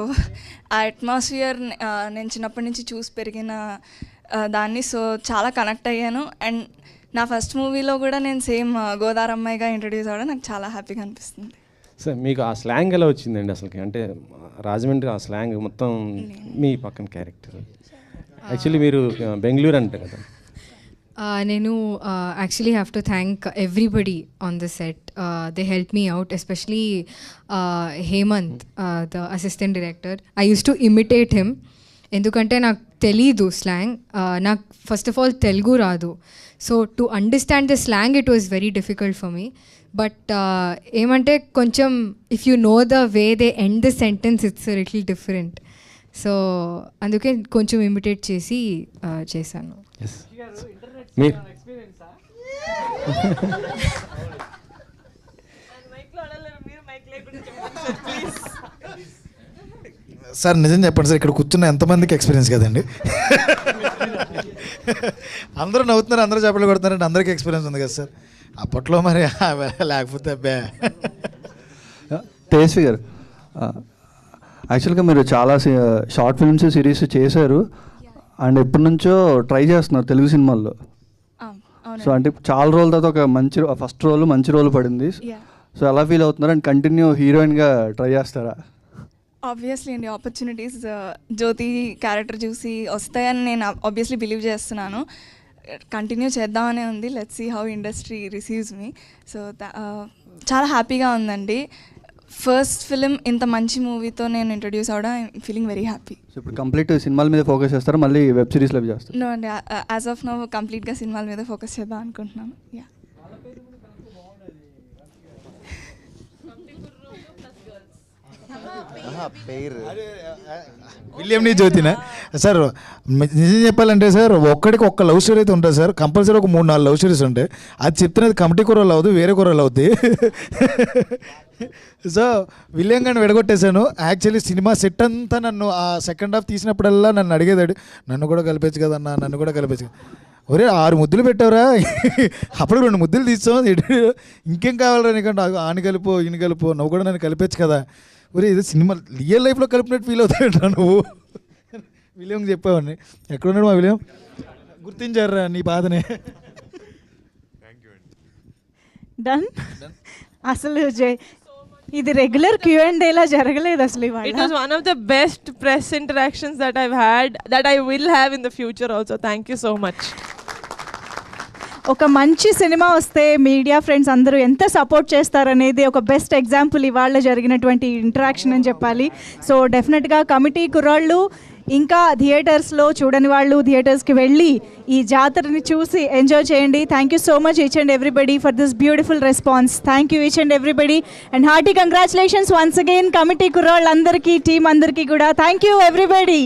ఆ అట్మాస్ఫియర్ నేను చిన్నప్పటి నుంచి చూసి పెరిగిన దాన్ని, సో చాలా కనెక్ట్ అయ్యాను. అండ్ నా ఫస్ట్ మూవీలో కూడా నేను సేమ్ గోదావరి అమ్మాయిగా ఇంట్రడ్యూస్ అవ్వడం నాకు చాలా హ్యాపీగా అనిపిస్తుంది. సార్ మీకు ఆ స్లాంగ్ ఎలా వచ్చిందండి అసలుకి? అంటే రాజమండ్రి ఆ స్లాంగ్ మొత్తం మీ పక్కన క్యారెక్టర్. యాక్చువల్లీ మీరు బెంగళూరు అంటే కదా. నేను actually have to thank everybody on the set. They help me out, especially Hemanth, the assistant director. I use to imitate him, ఎందుకంటే నాకు తెలీదు స్లాంగ్. నాకు ఫస్ట్ ఆఫ్ ఆల్ తెలుగు రాదు. So to understand the slang it was very difficult for me. But ఏమంటే కొంచెం if you know the way they end the sentence it's little different. So అందుకే కొంచెం imitate చేసి చేశాను. సార్ నిజం చెప్పండి సార్, ఇక్కడ కూర్చున్న ఎంతమందికి ఎక్స్పీరియన్స్ కదండి? అందరూ నవ్వుతున్నారు, అందరూ చెప్పలు కొడుతున్నారంటే అందరికీ ఎక్స్పీరియన్స్ ఉంది కదా సార్. అప్పట్లో మరి లేకపోతే అబ్బా. తేజస్వి గారు, యాక్చువల్గా మీరు చాలా షార్ట్ ఫిల్మ్స్ సిరీస్ చేశారు అండ్ ఎప్పటి నుంచో ట్రై చేస్తున్నారు తెలుగు సినిమాల్లో. సో అంటే చాలా రోజుల తర్వాత ఒక మంచి ఫస్ట్ రోల్ మంచి రోల్ పడింది. సో ఎలా ఫీల్ అవుతున్నారు అండ్ కంటిన్యూ హీరోయిన్గా ట్రై చేస్తారా? ఆబ్వియస్లీ అండి, ఆపర్చునిటీస్ జ్యోతి క్యారెక్టర్ చూసి వస్తాయని నేను ఆబ్వియస్లీ బిలీవ్ చేస్తున్నాను. కంటిన్యూ చేద్దామనే ఉంది. Let's see how industry receives me. So చాలా హ్యాపీగా ఉందండి. ఫస్ట్ ఫిలిం ఇంత మంచి మూవీతో నేను ఇంట్రడ్యూస్ అవడం ఫీలింగ్ వెరీ హ్యాపీ. సో ఇప్పుడు కంప్లీట్ సినిమాల మీద ఫోకస్ చేస్తారా, మళ్ళీ వెబ్ సిరీస్లో చేస్తారు? నో అండి, యాజ్ ఆఫ్ నో కంప్లీట్గా సినిమాల మీద ఫోకస్ చేద్దాం అనుకుంటున్నాను. విలియంని జ్యోతినా సార్? నిజం చెప్పాలంటే సార్, ఒక్కడికి ఒక్క లవ్ స్టోరీ అయితే ఉంటుంది సార్. కంపల్సరీ ఒక 3-4 లవ్ స్టోరీస్ ఉంటాయి. అది చెప్తున్నది కమిటీ కూరలు అవుతుంది, వేరే కూరలు అవుతాయి. సో విలియం గారిని విడగొట్టేశాను. యాక్చువల్లీ సినిమా సెట్ అంతా నన్ను ఆ సెకండ్ హాఫ్ తీసినప్పుడల్లా నన్ను అడిగేదాడు, నన్ను కూడా కలిపేచ్చు కదన్నా, నన్ను కూడా కలిపేచ్చు. ఒరే 6 ముద్దులు పెట్టావురా, అప్పుడు 2 ముద్దులు తీస్తాం, ఇంకేం కావాలరా నీకంటే ఆని కలిపో ఈయన కలిపో, నువ్వు కూడా నన్ను కలిపేచ్చు కదా. ఒరే ఇది సినిమా రియల్ లైఫ్లో కలిపినట్టు ఫీల్ అవుతాయంటా నువ్వు. విలియం చెప్పావని. ఎక్కడున్నాడు మా విలియం? గుర్తించారా నీ బాధనే? డన్. అసలు ఇది రెగ్యులర్ Q&Aలా జరగలేదు అసలు ఇవాళ. It was one of the best press interactions that I've had, that I will have in the future also. Thank you so much. ఒక మంచి సినిమా వస్తే మీడియా ఫ్రెండ్స్ అందరూ ఎంత సపోర్ట్ చేస్తారనేది ఒక బెస్ట్ ఎగ్జాంపుల్ ఇవాళ జరిగినటువంటి ఇంటరాక్షన్ అని చెప్పాలి. సో డెఫినెట్గా కమిటీ కుర్రాళ్ళు ఇంకా థియేటర్స్లో చూడని వాళ్ళు థియేటర్స్కి వెళ్ళి ఈ జాతరని చూసి ఎంజాయ్ చేయండి. Thank you so much each and everybody for this beautiful response. Thank you each and everybody and hearty congratulations once again committee కుర్రాళ్ళందరికీ, టీం అందరికీ కూడా. Thank you everybody.